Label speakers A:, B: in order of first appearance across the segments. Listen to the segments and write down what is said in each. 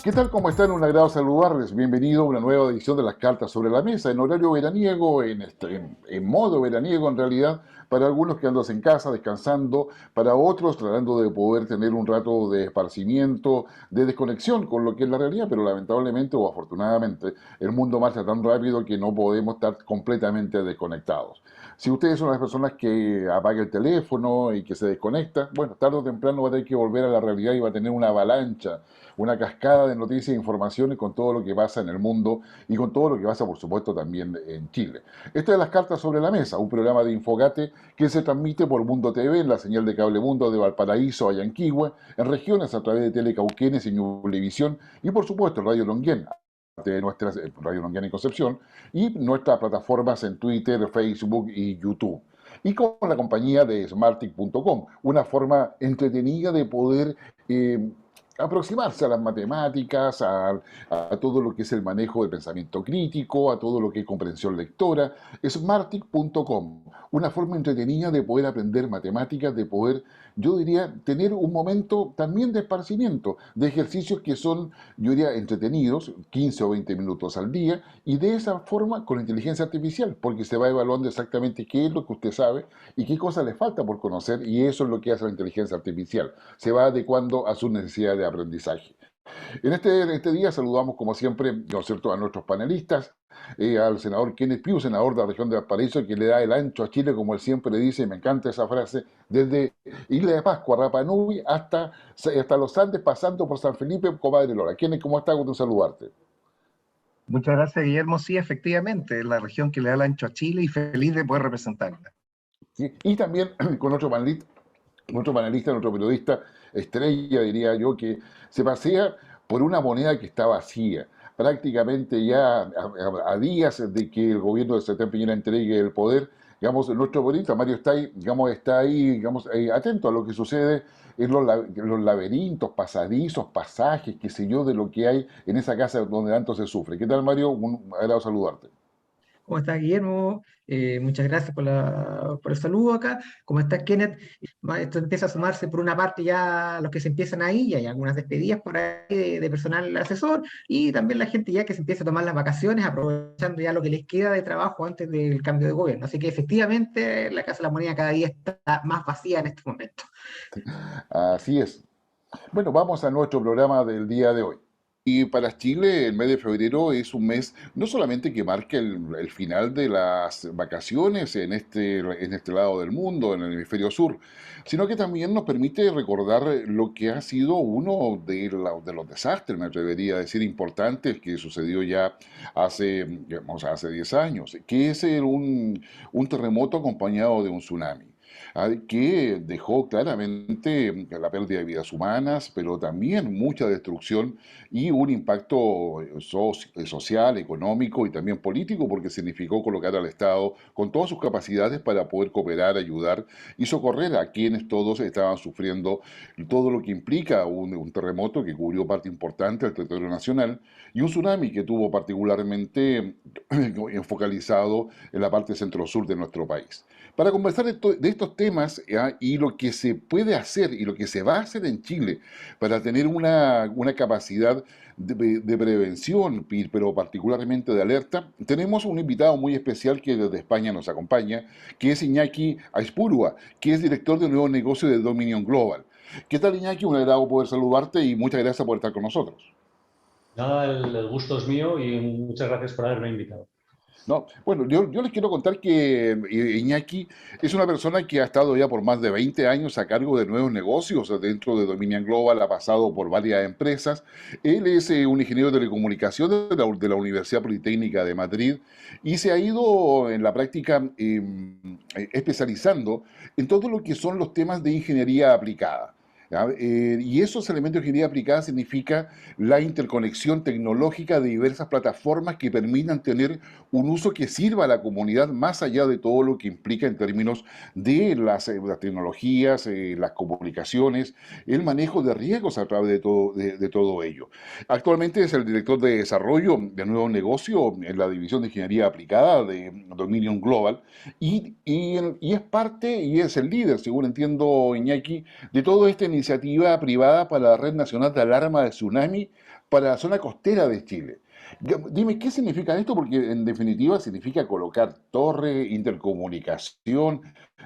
A: ¿Qué tal? ¿Cómo están? Un agrado saludarles. Bienvenido a una nueva edición de las Cartas sobre la Mesa, en horario veraniego, en modo veraniego en realidad, para algunos quedándose en casa, descansando, para otros tratando de poder tener un rato de esparcimiento, de desconexión con lo que es la realidad, pero lamentablemente o afortunadamente el mundo marcha tan rápido que no podemos estar completamente desconectados. Si ustedes son las personas que apaga el teléfono y que se desconecta, bueno, tarde o temprano va a tener que volver a la realidad y va a tener una avalancha, una cascada de noticias e informaciones con todo lo que pasa en el mundo y con todo lo que pasa, por supuesto, también en Chile. Esta es Las Cartas sobre la Mesa, un programa de Infogate que se transmite por Mundo TV en la señal de cable Mundo de Valparaíso a Yanquihue, en regiones a través de Telecauquenes y Ñublevisión y, por supuesto, Radio Longuén, de nuestra Radio Longuén en Concepción, y nuestras plataformas en Twitter, Facebook y YouTube. Y con la compañía de smartic.com, una forma entretenida de poder aproximarse a las matemáticas, a todo lo que es el manejo del pensamiento crítico, a todo lo que es comprensión lectora. Smartic.com, una forma entretenida de poder aprender matemáticas, de poder, yo diría, tener un momento también de esparcimiento, de ejercicios que son, yo diría, entretenidos, 15 o 20 minutos al día, y de esa forma con inteligencia artificial, porque se va evaluando exactamente qué es lo que usted sabe y qué cosas le falta por conocer, y eso es lo que hace la inteligencia artificial. Se va adecuando a sus necesidades de aprendizaje. En este día saludamos, como siempre, ¿no es cierto?, a nuestros panelistas, al senador Kenneth Pugh, senador de la región de Valparaíso, que le da el ancho a Chile, como él siempre le dice, y me encanta esa frase, desde Isla de Pascua, Rapa Nui, hasta los Andes, pasando por San Felipe, comadre Lora. Kenneth, ¿cómo está? Gusto en saludarte.
B: Muchas gracias, Guillermo. Sí, efectivamente, es la región que le da el ancho a Chile y feliz de poder representarla.
A: ¿Sí? Y también con otro panelista, otro periodista estrella, diría yo, que se pasea por una moneda que está vacía. Prácticamente ya a días de que el gobierno de Sebastián Piñera entregue el poder, digamos, nuestro periodista Mario está ahí, digamos, atento a lo que sucede en los laberintos, pasadizos, pasajes, qué sé yo, de lo que hay en esa casa donde tanto se sufre. ¿Qué tal, Mario? Un agrado saludarte.
C: ¿Cómo está Guillermo? Muchas gracias por el saludo acá. ¿Cómo está Kenneth? Esto empieza a sumarse por una parte ya los que se empiezan ahí, y hay algunas despedidas por ahí de personal asesor, y también la gente ya que se empieza a tomar las vacaciones, aprovechando ya lo que les queda de trabajo antes del cambio de gobierno. Así que efectivamente la Casa de la Moneda cada día está más vacía en este momento.
A: Así es. Bueno, vamos a nuestro programa del día de hoy. Y para Chile, el mes de febrero es un mes no solamente que marca el final de las vacaciones en este lado del mundo, en el hemisferio sur, sino que también nos permite recordar lo que ha sido uno de los desastres, me atrevería a decir, importantes que sucedió ya hace 10 años, que es un terremoto acompañado de un tsunami, que dejó claramente la pérdida de vidas humanas, pero también mucha destrucción y un impacto social, económico y también político, porque significó colocar al Estado con todas sus capacidades para poder cooperar, ayudar y socorrer a quienes todos estaban sufriendo todo lo que implica un terremoto que cubrió parte importante del territorio nacional y un tsunami que tuvo particularmente focalizado en la parte centro-sur de nuestro país. Para conversar de estos temas, ¿ya?, y lo que se puede hacer y lo que se va a hacer en Chile para tener una capacidad de prevención, pero particularmente de alerta, tenemos un invitado muy especial que desde España nos acompaña, que es Iñaki Aizpurua, que es director de nuevo negocio de Dominion Global. ¿Qué tal, Iñaki? Un agrado poder saludarte y muchas gracias por estar con nosotros.
D: Nada, el gusto es mío y muchas gracias por haberme invitado.
A: No, bueno, yo les quiero contar que Iñaki es una persona que ha estado ya por más de 20 años a cargo de nuevos negocios dentro de Dominion Global, ha pasado por varias empresas. Él es un ingeniero de telecomunicaciones de la Universidad Politécnica de Madrid y se ha ido en la práctica especializando en todo lo que son los temas de ingeniería aplicada. ¿Ya? Y esos elementos de ingeniería aplicada significa la interconexión tecnológica de diversas plataformas que permitan tener un uso que sirva a la comunidad más allá de todo lo que implica en términos de las tecnologías, las comunicaciones, el manejo de riesgos a través de todo ello. Actualmente es el director de desarrollo de nuevo negocio en la división de ingeniería aplicada de Dominion Global y es parte y es el líder, según entiendo, Iñaki, de toda esta iniciativa privada para la Red Nacional de Alarma de Tsunami para la zona costera de Chile. Dime, ¿qué significa esto? Porque en definitiva significa colocar torre, intercomunicación,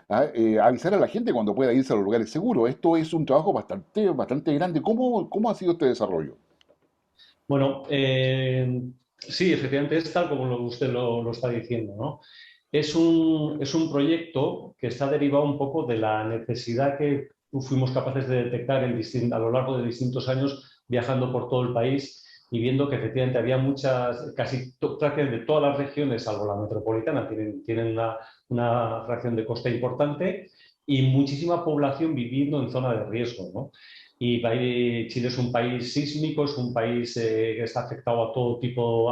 A: avisar a la gente cuando pueda irse a los lugares seguros. Esto es un trabajo bastante grande. ¿Cómo ha sido este desarrollo?
D: Bueno, sí, efectivamente es tal como usted lo está diciendo, ¿no? Es un proyecto que está derivado un poco de la necesidad que fuimos capaces de detectar a lo largo de distintos años viajando por todo el país y viendo que efectivamente había prácticamente todas las regiones, salvo la metropolitana, tienen una fracción de costa importante y muchísima población viviendo en zona de riesgo, ¿no? Y Chile es un país sísmico, es un país que está afectado a todo tipo,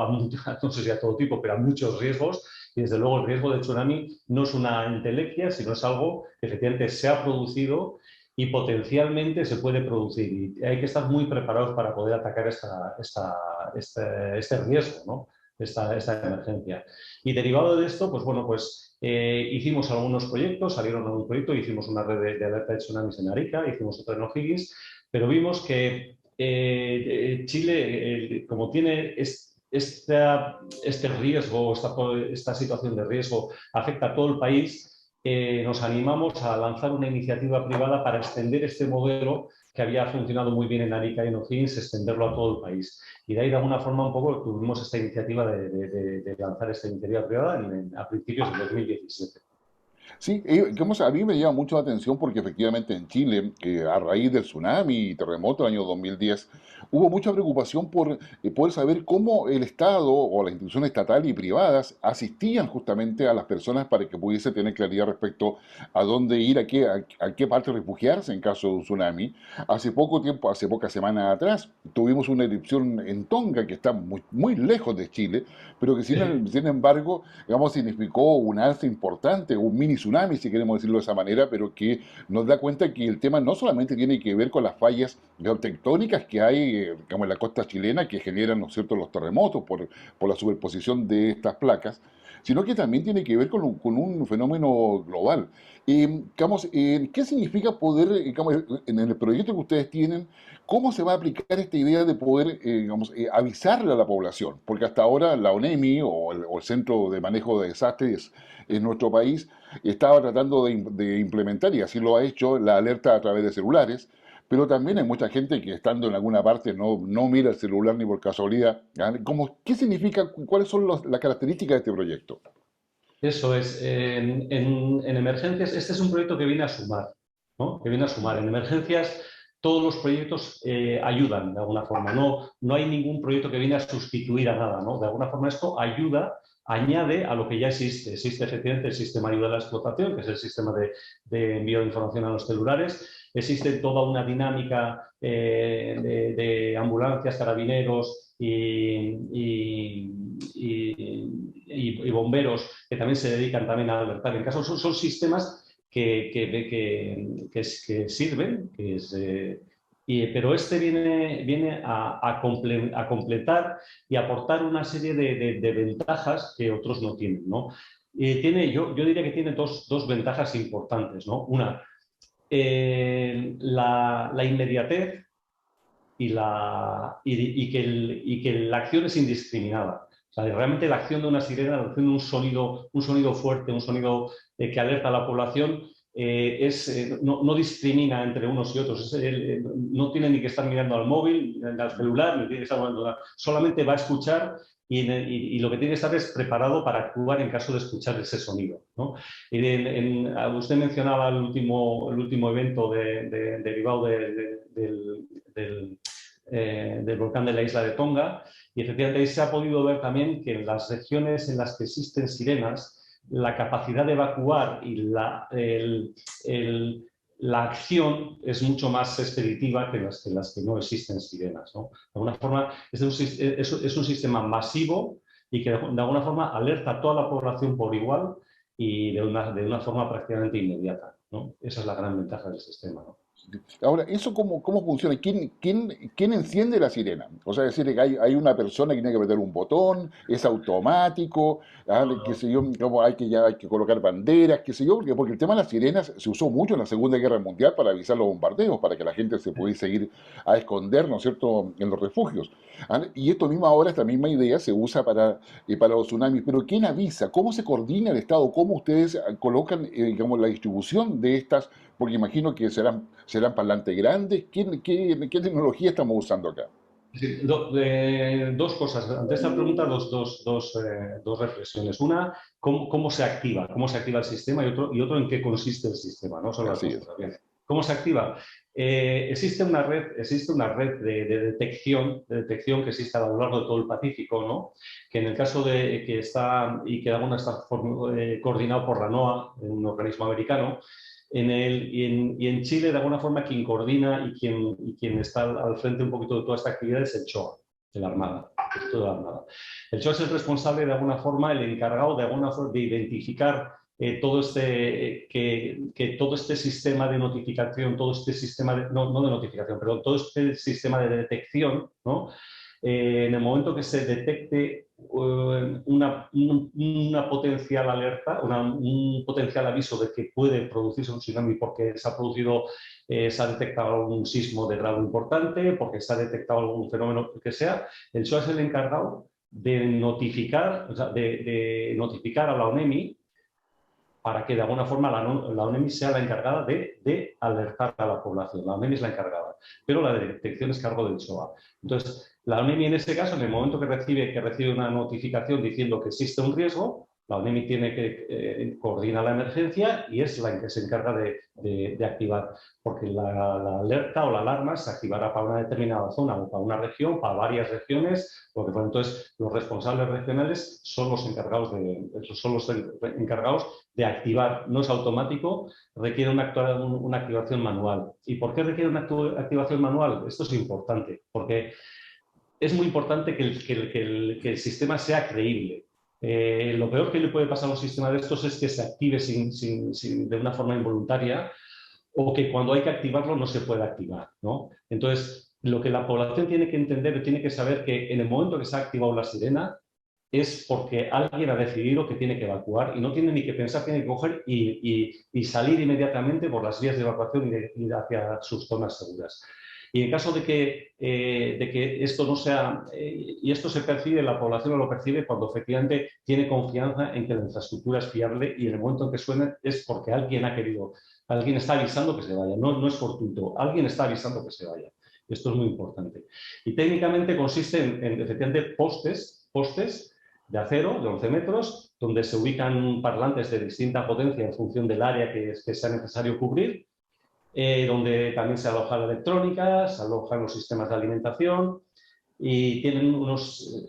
D: no sé si a todo tipo, pero a muchos riesgos. Y desde luego el riesgo de tsunami no es una entelequia, sino es algo que efectivamente se ha producido y potencialmente se puede producir. Y hay que estar muy preparados para poder atacar este riesgo, ¿no? Esta emergencia. Y derivado de esto, pues bueno, pues hicimos algunos proyectos, salieron algún proyecto, hicimos una red de alerta de tsunamis en Arica, hicimos otra en O'Higgins, pero vimos que Chile, como tiene este riesgo, esta situación de riesgo, afecta a todo el país, nos animamos a lanzar una iniciativa privada para extender este modelo que había funcionado muy bien en Arica y en O'Higgins, extenderlo a todo el país. Y de ahí, de alguna forma, un poco tuvimos esta iniciativa de lanzar esta iniciativa privada a principios de 2017.
A: Sí, a mí me llama mucho la atención porque efectivamente en Chile, a raíz del tsunami y terremoto del año 2010, hubo mucha preocupación por poder saber cómo el Estado o las instituciones estatales y privadas asistían justamente a las personas para que pudiese tener claridad respecto a dónde ir, a qué parte refugiarse en caso de un tsunami. Hace poco tiempo, hace pocas semanas atrás, tuvimos una erupción en Tonga que está muy lejos de Chile, pero que sin embargo, digamos, significó un alza importante, un mini tsunami, si queremos decirlo de esa manera, pero que nos da cuenta que el tema no solamente tiene que ver con las fallas geotectónicas que hay, digamos, en la costa chilena, que generan, ¿no es cierto?, los terremotos por la superposición de estas placas, sino que también tiene que ver con un fenómeno global. Digamos, ¿qué significa poder, digamos, en el proyecto que ustedes tienen, cómo se va a aplicar esta idea de poder, digamos, avisarle a la población? Porque hasta ahora la ONEMI o el Centro de Manejo de Desastres en nuestro país estaba tratando de implementar, y así lo ha hecho, la alerta a través de celulares, pero también hay mucha gente que estando en alguna parte no mira el celular ni por casualidad. ¿Ah? ¿Qué significa, cuáles son las características de este proyecto?
D: Eso es, en emergencias, este es un proyecto que viene a sumar, ¿no? Que viene a sumar. En emergencias, todos los proyectos ayudan de alguna forma. No hay ningún proyecto que viene a sustituir a nada, ¿no? De alguna forma esto ayuda, añade a lo que ya existe. Existe efectivamente el sistema de ayuda a la explotación, que es el sistema de envío de información a los celulares. Existe toda una dinámica de ambulancias, carabineros y bomberos que también se dedican también a alertar. En caso son sistemas que sirven, pero este viene a completar y aportar una serie de ventajas que otros no tienen, ¿no? Yo diría que tiene dos ventajas importantes, ¿no? Una, la inmediatez y que la acción es indiscriminada. O sea, realmente la acción de una sirena, la acción de un sonido fuerte, un sonido que alerta a la población, no discrimina entre unos y otros. No tiene ni que estar mirando al móvil, al celular, ni tiene que estar mirando nada. Solamente va a escuchar y lo que tiene que estar es preparado para actuar en caso de escuchar ese sonido, ¿no? Usted mencionaba el último evento derivado del volcán de la isla de Tonga, y efectivamente ahí se ha podido ver también que en las regiones en las que existen sirenas, la capacidad de evacuar y la acción es mucho más expeditiva que las que no existen sirenas, ¿no? De alguna forma es un sistema masivo y que de alguna forma alerta a toda la población por igual y de una forma prácticamente inmediata, ¿no? Esa es la gran ventaja del sistema, ¿no?
A: Ahora, ¿eso cómo funciona? ¿Quién enciende la sirena? O sea, es decir, que hay una persona que tiene que apretar un botón, es automático, qué sé yo, como ya hay que colocar banderas, qué sé yo, porque el tema de las sirenas se usó mucho en la Segunda Guerra Mundial para avisar los bombardeos, para que la gente se pudiese ir a esconder, ¿no es cierto?, en los refugios. Y esto mismo ahora, esta misma idea se usa para los tsunamis. Pero ¿quién avisa? ¿Cómo se coordina el Estado? ¿Cómo ustedes colocan, digamos, la distribución de estas? Porque imagino que serán parlantes grandes. ¿Qué tecnología estamos usando acá?
D: Sí, dos cosas. Ante esta pregunta, dos reflexiones. Una, cómo se activa? ¿Cómo se activa el sistema? Y otro en qué consiste el sistema, ¿no? Son las
A: Así
D: dos
A: es.
D: cosas. Bien. ¿Cómo se activa? Existe una red de detección que existe a lo largo de todo el Pacífico, ¿no? Que en el caso de que está, y que alguna está coordinado por la NOAA, un organismo americano, y en Chile, de alguna forma, quien coordina y quien está al frente un poquito de toda esta actividad es el CHOA, de la Armada. El CHOA es el responsable, de alguna forma, el encargado, de alguna forma, de identificar que todo este sistema de notificación, todo este sistema no de notificación, pero todo este sistema de detección, ¿no? En el momento que se detecte una potencial alerta, un potencial aviso de que puede producirse un tsunami porque se ha detectado un sismo de grado importante, porque se ha detectado algún fenómeno que sea, el SOA es el encargado de notificar, o sea, de notificar a la ONEMI para que de alguna forma la ONEMI sea la encargada de alertar a la población. La ONEMI es la encargada, pero la detección es cargo del SOA. Entonces, la ONEMI en ese caso, en el momento que recibe una notificación diciendo que existe un riesgo, la ONEMI tiene que coordinar la emergencia y es la que se encarga de activar, porque la alerta o la alarma se activará para una determinada zona o para una región, para varias regiones, porque entonces los responsables regionales son los encargados de activar. No es automático, requiere una activación manual. ¿Y por qué requiere una activación manual? Esto es importante, porque es muy importante que el sistema sea creíble. Lo peor que le puede pasar a un sistema de estos es que se active de una forma involuntaria o que cuando hay que activarlo no se pueda activar, ¿no? Entonces, lo que la población tiene que entender, tiene que saber que en el momento que se ha activado la sirena es porque alguien ha decidido que tiene que evacuar y no tiene ni que pensar, tiene que coger y salir inmediatamente por las vías de evacuación y ir hacia sus zonas seguras. Y en caso de que esto no sea, y esto se percibe, la población lo percibe cuando efectivamente tiene confianza en que la infraestructura es fiable y en el momento en que suene es porque alguien está avisando que se vaya, no es fortuito, alguien está avisando que se vaya. Esto es muy importante. Y técnicamente consiste en efectivamente postes de acero de 11 metros, donde se ubican parlantes de distinta potencia en función del área que sea necesario cubrir, donde también se aloja la electrónica, se alojan los sistemas de alimentación y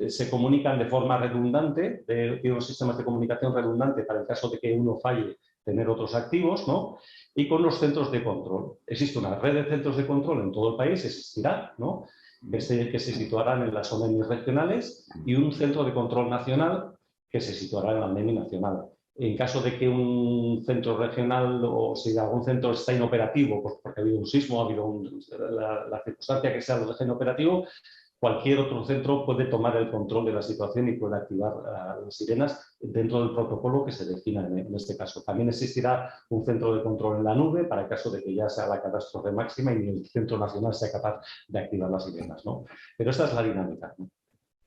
D: se comunican de forma redundante, tienen unos sistemas de comunicación redundante para el caso de que uno falle, tener otros activos, ¿no? Y con los centros de control. Existe una red de centros de control en todo el país, existirá, ¿no? Que se situarán en las ONEMI regionales y un centro de control nacional que se situará en la ONEMI nacional. En caso de que un centro regional o si algún centro está inoperativo, pues porque ha habido un sismo, ha habido la circunstancia que sea lo deje inoperativo, cualquier otro centro puede tomar el control de la situación y puede activar las sirenas dentro del protocolo que se defina en este caso. También existirá un centro de control en la nube para el caso de que ya sea la catástrofe máxima y el centro nacional sea capaz de activar las sirenas, ¿no? Pero esta es la dinámica, ¿no?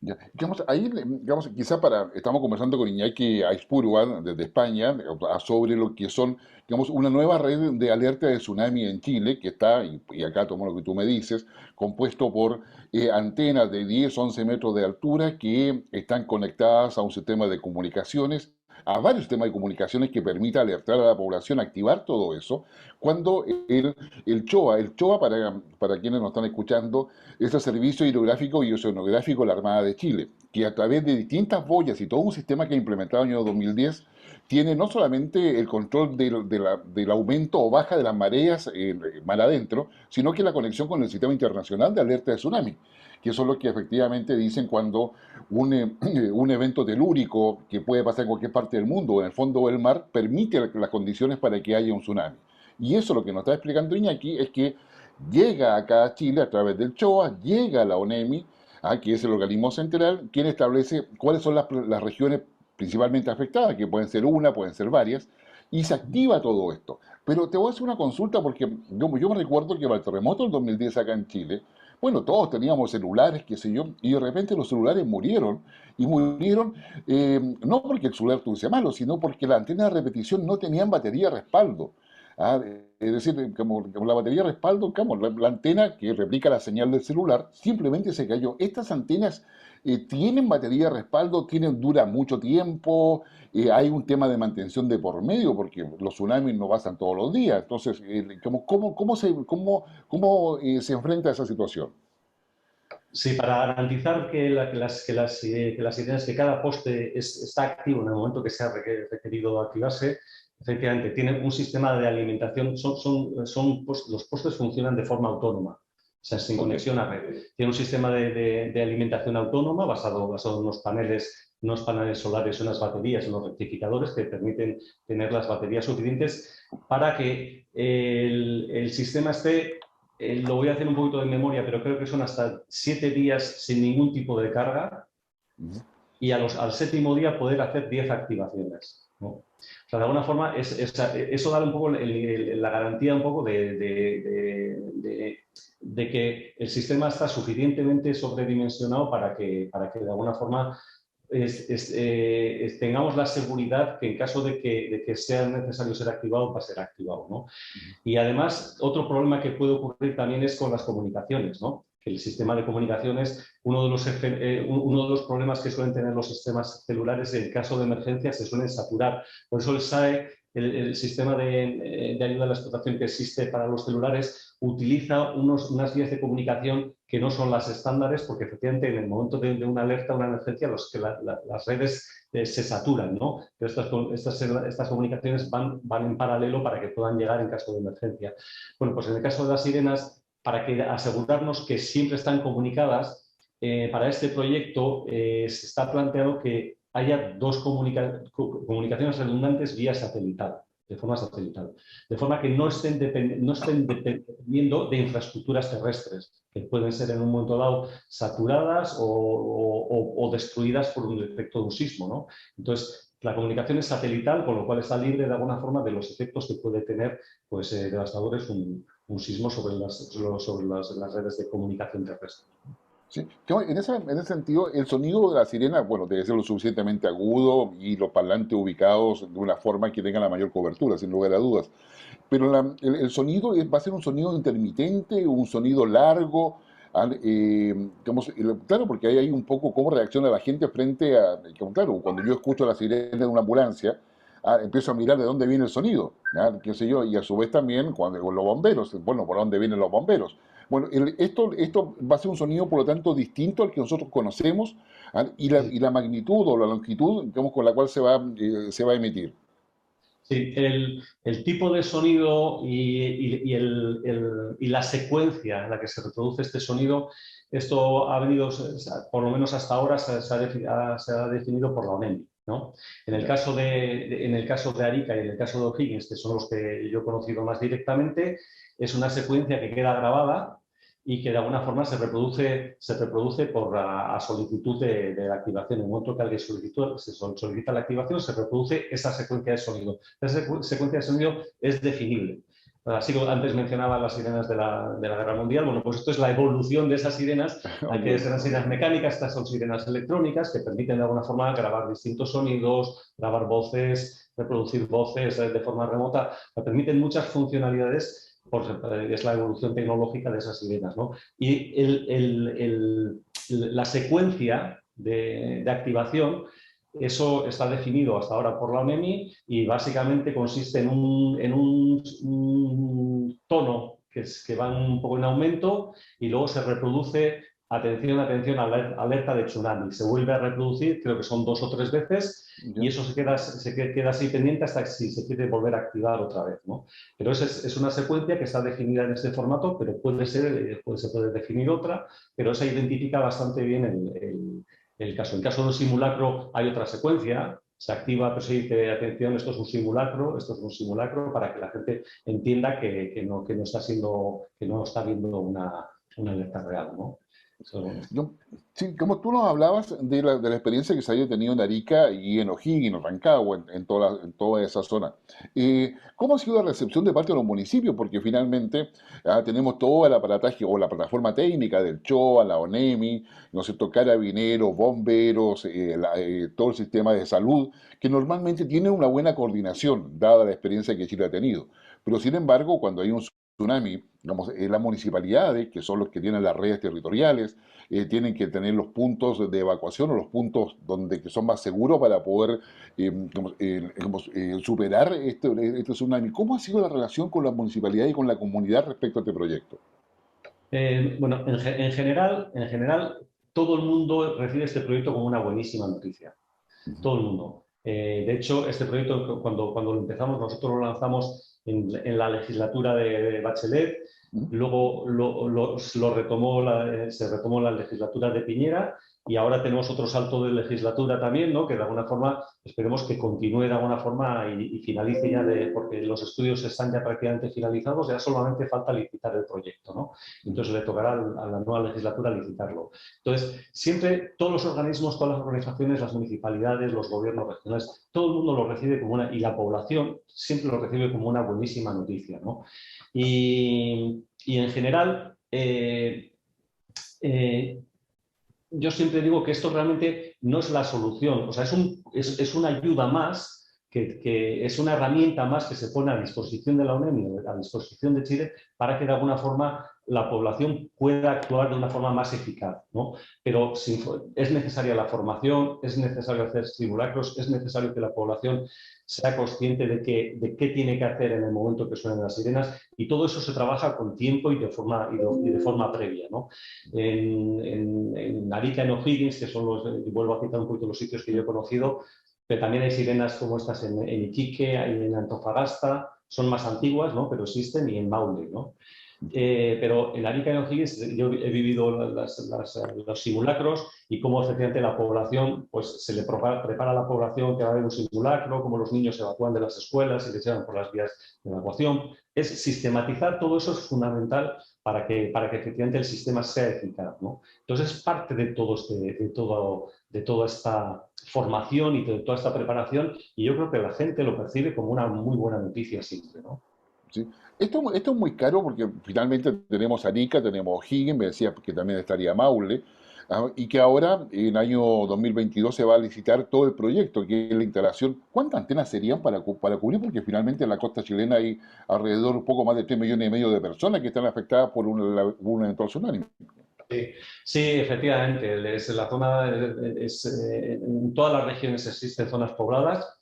A: Ya. Digamos, ahí, digamos, estamos conversando con Iñaki Aispurua desde España sobre lo que son, digamos, una nueva red de alerta de tsunami en Chile, que está, y acá tomo lo que tú me dices, compuesto por antenas de 10, 11 metros de altura que están conectadas a un sistema de comunicaciones, a varios sistemas de comunicaciones que permita alertar a la población, activar todo eso, cuando el CHOA para quienes nos están escuchando, es el Servicio Hidrográfico y Oceanográfico de la Armada de Chile, que a través de distintas boyas y todo un sistema que ha implementado en el año 2010, tiene no solamente el control del aumento o baja de las mareas mar adentro, sino que la conexión con el Sistema Internacional de Alerta de Tsunami, que son los que efectivamente dicen cuando un evento telúrico que puede pasar en cualquier parte del mundo, en el fondo del mar, permite las condiciones para que haya un tsunami. Y eso lo que nos está explicando Iñaki es que llega acá a Chile a través del CHOA, llega a la ONEMI, que es el organismo central, quien establece cuáles son las regiones principalmente afectadas, que pueden ser una, pueden ser varias, y se activa todo esto. Pero te voy a hacer una consulta porque yo me recuerdo que para el terremoto del 2010 acá en Chile, bueno, todos teníamos celulares, qué sé yo, y de repente los celulares murieron. Y murieron no porque el celular tuviese malo, sino porque las antenas de repetición no tenían batería de respaldo. Es decir, como la batería de respaldo, como la antena que replica la señal del celular, simplemente se cayó. Estas antenas tienen batería de respaldo, dura mucho tiempo, hay un tema de mantención de por medio, porque los tsunamis no pasan todos los días. Entonces, ¿cómo se enfrenta a esa situación?
D: Sí, para garantizar que las sirenas, que cada poste está activo en el momento que sea requerido activarse, efectivamente, tienen un sistema de alimentación, los postes funcionan de forma autónoma, o sea, sin
A: Ok.
D: conexión a red. Tiene un sistema de alimentación autónoma basado en unos paneles solares, unas baterías, unos rectificadores que permiten tener las baterías suficientes para que el sistema esté. Lo voy a hacer un poquito de memoria, pero creo que son hasta 7 días sin ningún tipo de carga
A: Ujú.
D: y al séptimo día poder hacer 10 activaciones, ¿no? O sea, de alguna forma, eso da un poco la garantía un poco de que el sistema está suficientemente sobredimensionado para que de alguna forma tengamos la seguridad que en caso de que sea necesario ser activado, va a ser activado, ¿no? Y además, otro problema que puede ocurrir también es con las comunicaciones, ¿no? Que el sistema de comunicaciones, uno de los problemas que suelen tener los sistemas celulares en caso de emergencia se suelen saturar. Por eso el SAE, el sistema de ayuda a la explotación que existe para los celulares, utiliza unas vías de comunicación que no son las estándares, porque efectivamente en el momento de una alerta, una emergencia, las redes se saturan, ¿no? Pero estas comunicaciones van en paralelo para que puedan llegar en caso de emergencia. Bueno, pues en el caso de las sirenas, para asegurarnos que siempre están comunicadas, para este proyecto se está planteado que haya dos comunicaciones redundantes vía satelital, de forma satelital, de forma que no estén dependiendo de infraestructuras terrestres, que pueden ser en un momento dado saturadas o destruidas por un efecto de un sismo, ¿no? Entonces, la comunicación es satelital, con lo cual está libre de alguna forma de los efectos que puede tener, pues, devastadores un sismo sobre las redes de comunicación terrestre.
A: Sí. En ese sentido, el sonido de la sirena, bueno, debe ser lo suficientemente agudo y los parlantes ubicados de una forma que tenga la mayor cobertura, sin lugar a dudas. Pero el sonido va a ser un sonido intermitente, un sonido largo. Claro, porque ahí hay un poco cómo reacciona la gente frente claro, cuando yo escucho la sirena de una ambulancia, empiezo a mirar de dónde viene el sonido, qué sé yo, y a su vez también cuando con los bomberos, bueno, por dónde vienen los bomberos. Bueno, esto va a ser un sonido, por lo tanto, distinto al que nosotros conocemos, y la magnitud o la longitud, digamos, con la cual se va a emitir.
D: Sí, el tipo de sonido y la secuencia en la que se reproduce este sonido, esto ha venido, por lo menos hasta ahora, se ha definido por la ONEMI, ¿no?
A: Ya.
D: En el caso de Arica y en el caso de O'Higgins, que son los que yo he conocido más directamente, es una secuencia que queda grabada y que de alguna forma se reproduce a solicitud de la activación. En el momento que alguien solicita la activación, se reproduce esa secuencia de sonido. Esa secuencia de sonido es definible. Así como antes mencionaba las sirenas de la Guerra Mundial, bueno, pues esto es la evolución de esas sirenas. Hay que
A: Ok.
D: ser sirenas mecánicas, estas son sirenas electrónicas que permiten de alguna forma grabar distintos sonidos, grabar voces, reproducir voces de forma remota, permiten muchas funcionalidades. Es la evolución tecnológica de esas sirenas, ¿no? Y la secuencia de activación, eso está definido hasta ahora por la ONEMI y básicamente consiste en un tono que va un poco en aumento y luego se reproduce, atención, alerta de tsunami. Se vuelve a reproducir, creo que son 2 o 3 veces, y
A: Ya.
D: eso se queda así pendiente hasta que si se quiere volver a activar otra vez, ¿no? Pero es una secuencia que está definida en este formato, pero se puede definir otra, pero esa identifica bastante bien el caso. En caso de un simulacro hay otra secuencia, se activa, pero se dice, atención, esto es un simulacro para que la gente entienda que no está siendo, que no está viendo una alerta real, ¿no? Eso,
A: Yo- sí, como tú nos hablabas de la experiencia que se había tenido en Arica y en O'Higgins, en Rancagua, en toda esa zona. ¿Cómo ha sido la recepción de parte de los municipios? Porque finalmente tenemos todo el aparataje o la plataforma técnica del CHOA, la ONEMI, ¿no es cierto? Carabineros, bomberos, todo el sistema de salud, que normalmente tiene una buena coordinación, dada la experiencia que Chile ha tenido. Pero sin embargo, cuando hay un tsunami, digamos, las municipalidades, que son los que tienen las redes territoriales, tienen que tener los puntos de evacuación o los puntos que son más seguros para poder superar este tsunami. ¿Cómo ha sido la relación con la municipalidad y con la comunidad respecto a este proyecto?
D: bueno, en general, todo el mundo recibe este proyecto como una buenísima noticia. Todo el mundo. De hecho, este proyecto, cuando lo empezamos, nosotros lo lanzamos en la legislatura de Bachelet,
A: Ujú.
D: luego se retomó la legislatura de Piñera y ahora tenemos otro salto de legislatura también, ¿no? Que de alguna forma esperemos que continúe de alguna forma y finalice ya, porque los estudios están ya prácticamente finalizados, ya solamente falta licitar el proyecto, ¿no? Entonces le tocará a la nueva legislatura licitarlo. Entonces, siempre todos los organismos, todas las organizaciones, las municipalidades, los gobiernos regionales, todo el mundo lo recibe como y la población siempre lo recibe como una buenísima noticia, ¿no? Y en general, eh, yo siempre digo que esto realmente no es la solución, o sea, es una ayuda más, que es una herramienta más que se pone a disposición de la ONEMI, a disposición de Chile, para que de alguna forma la población pueda actuar de una forma más eficaz, ¿no? Pero es necesaria la formación, es necesario hacer simulacros, es necesario que la población sea consciente de qué tiene que hacer en el momento que suenen las sirenas, y todo eso se trabaja con tiempo y de forma previa, ¿no? En Arica, en O'Higgins, que son vuelvo a citar un poquito los sitios que yo he conocido, pero también hay sirenas como estas en Iquique, hay en Antofagasta, son más antiguas, ¿no? Pero existen, y en Maule, ¿no? Pero en Arica y en O'Higgins yo he vivido los simulacros y cómo efectivamente la población, pues se le prepara a la población que va a haber un simulacro, cómo los niños se evacúan de las escuelas y les llevan por las vías de evacuación. Es sistematizar todo eso, es fundamental para que efectivamente el sistema sea eficaz, ¿no? Entonces es parte de toda esta formación y de toda esta preparación, y yo creo que la gente lo percibe como una muy buena noticia siempre, ¿no?
A: ¿Sí? Esto es muy caro porque finalmente tenemos Arica, tenemos O'Higgins, me decía que también estaría Maule, y que ahora en el año 2022 se va a licitar todo el proyecto, que es la instalación. ¿Cuántas antenas serían para cubrir? Porque finalmente en la costa chilena hay alrededor un poco más de 3,5 millones de personas que están afectadas por un eventual tsunami.
D: Sí, sí, efectivamente. La zona, en todas las regiones existen zonas pobladas.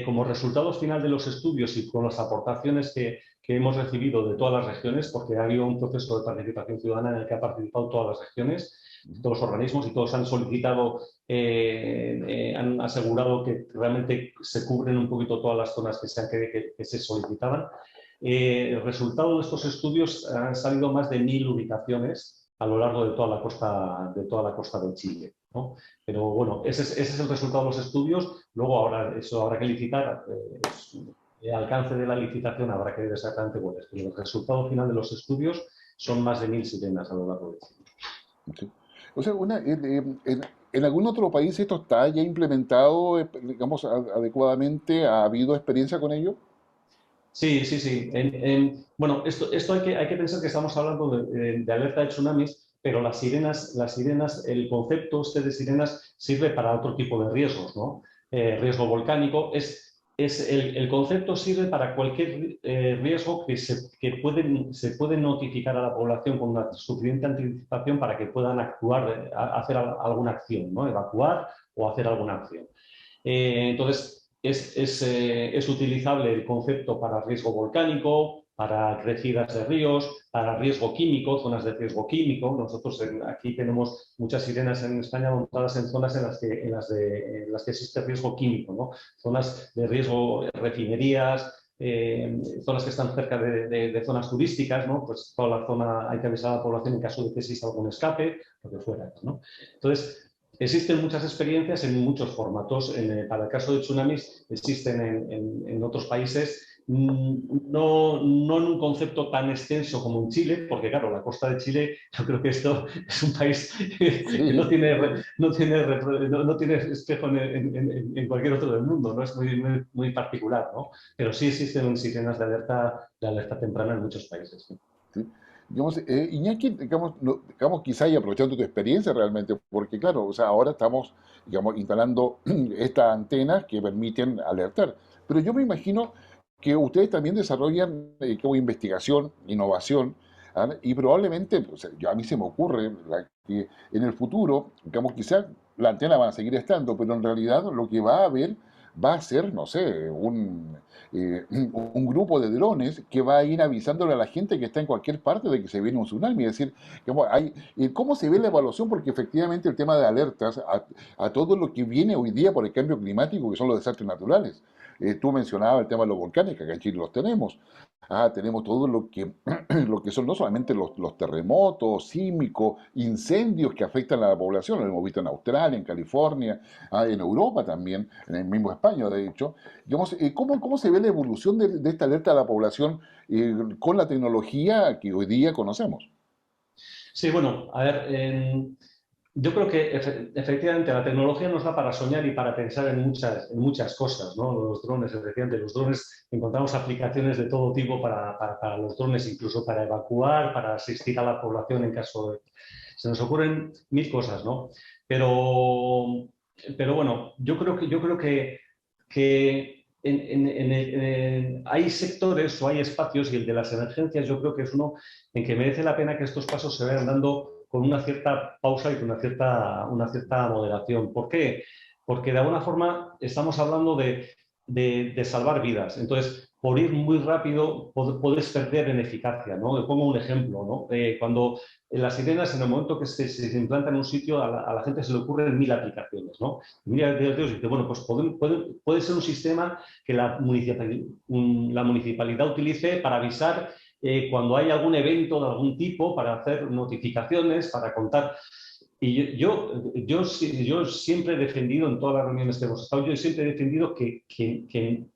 D: Como resultado final de los estudios y con las aportaciones que hemos recibido de todas las regiones, porque ha habido un proceso de participación ciudadana en el que han participado todas las regiones, todos los organismos, y todos han solicitado, han asegurado que realmente se cubren un poquito todas las zonas que se solicitaban. El resultado de estos estudios han salido más de 1.000 ubicaciones a lo largo de toda la costa de Chile, ¿no? Pero bueno, ese es el resultado de los estudios. Luego ahora eso habrá que licitar. El alcance de la licitación habrá que ver exactamente cuál es. Pero el resultado final de los estudios son más de 1.000 sirenas a lo largo de Chile.
A: ¿Sí? O sea, en algún otro país esto está ya implementado, digamos, adecuadamente. ¿Ha habido experiencia con ello?
D: Sí, sí, sí. Bueno, esto hay que pensar que estamos hablando de alerta de tsunamis, pero las sirenas, el concepto de sirenas sirve para otro tipo de riesgos, ¿no? Riesgo volcánico. El concepto sirve para cualquier riesgo que se puede notificar a la población con una suficiente anticipación para que puedan actuar, hacer alguna acción, ¿no? Evacuar o hacer alguna acción. Entonces, es utilizable el concepto para riesgo volcánico, para crecidas de ríos, para riesgo químico, zonas de riesgo químico. Nosotros aquí tenemos muchas sirenas en España montadas en zonas en las que existe riesgo químico, ¿no? Zonas de riesgo, refinerías, zonas que están cerca de zonas turísticas, ¿no? Pues toda la zona hay que avisar a la población en caso de que exista algún escape, lo que fuera, ¿no? Entonces, existen muchas experiencias en muchos formatos. Para el caso de tsunamis existen en otros países, no en un concepto tan extenso como en Chile, porque claro, la costa de Chile, yo creo que esto es un país que
A: Sí.
D: no tiene espejo en cualquier otro del mundo, ¿no? Es muy particular, ¿no? Pero sí existen sistemas de alerta temprana en muchos países. ¿Sí?
A: ¿Sí? Digamos, Iñaki, digamos, digamos, quizá y aprovechando tu experiencia realmente, porque claro, o sea, ahora estamos, digamos, instalando estas antenas que permiten alertar. Pero yo me imagino que ustedes también desarrollan como investigación, innovación, ¿ah? Y probablemente, pues, a mí se me ocurre que en el futuro, digamos, quizá la antena va a seguir estando, pero en realidad lo que va a haber va a ser, no sé, un grupo de drones que va a ir avisándole a la gente que está en cualquier parte de que se viene un tsunami. Es decir, ¿cómo se ve la evaluación? Porque efectivamente el tema de alertas a todo lo que viene hoy día por el cambio climático, que son los desastres naturales. Tú mencionabas el tema de los volcanes, que acá en Chile los tenemos. Tenemos todo lo que son no solamente los terremotos sísmicos, incendios que afectan a la población, lo hemos visto en Australia, en California, en Europa también, en el mismo España, de hecho. Digamos, ¿cómo se ve la evolución de esta alerta a la población con la tecnología que hoy día conocemos?
D: Sí, bueno, a ver, yo creo que efectivamente la tecnología nos da para soñar y para pensar en muchas cosas, ¿no? Los drones, efectivamente, los drones, encontramos aplicaciones de todo tipo para los drones, incluso para evacuar, para asistir a la población en caso de... Se nos ocurren mil cosas, ¿no? Pero, pero bueno, que hay sectores o hay espacios, y el de las emergencias yo creo que es uno en que merece la pena que estos pasos se vayan dando con una cierta pausa y con una cierta moderación. ¿Por qué? Porque de alguna forma estamos hablando de salvar vidas. Entonces, por ir muy rápido puedes perder en eficacia, ¿no? Le pongo un ejemplo, ¿no? Cuando las sirenas, en el momento que se implantan en un sitio, a la gente se le ocurren mil aplicaciones, ¿no? Mira, dice, bueno, pues puede ser un sistema que la municipalidad utilice para avisar cuando hay algún evento de algún tipo, para hacer notificaciones, para contar. Y yo siempre he defendido, en todas las reuniones que hemos estado, yo siempre he defendido que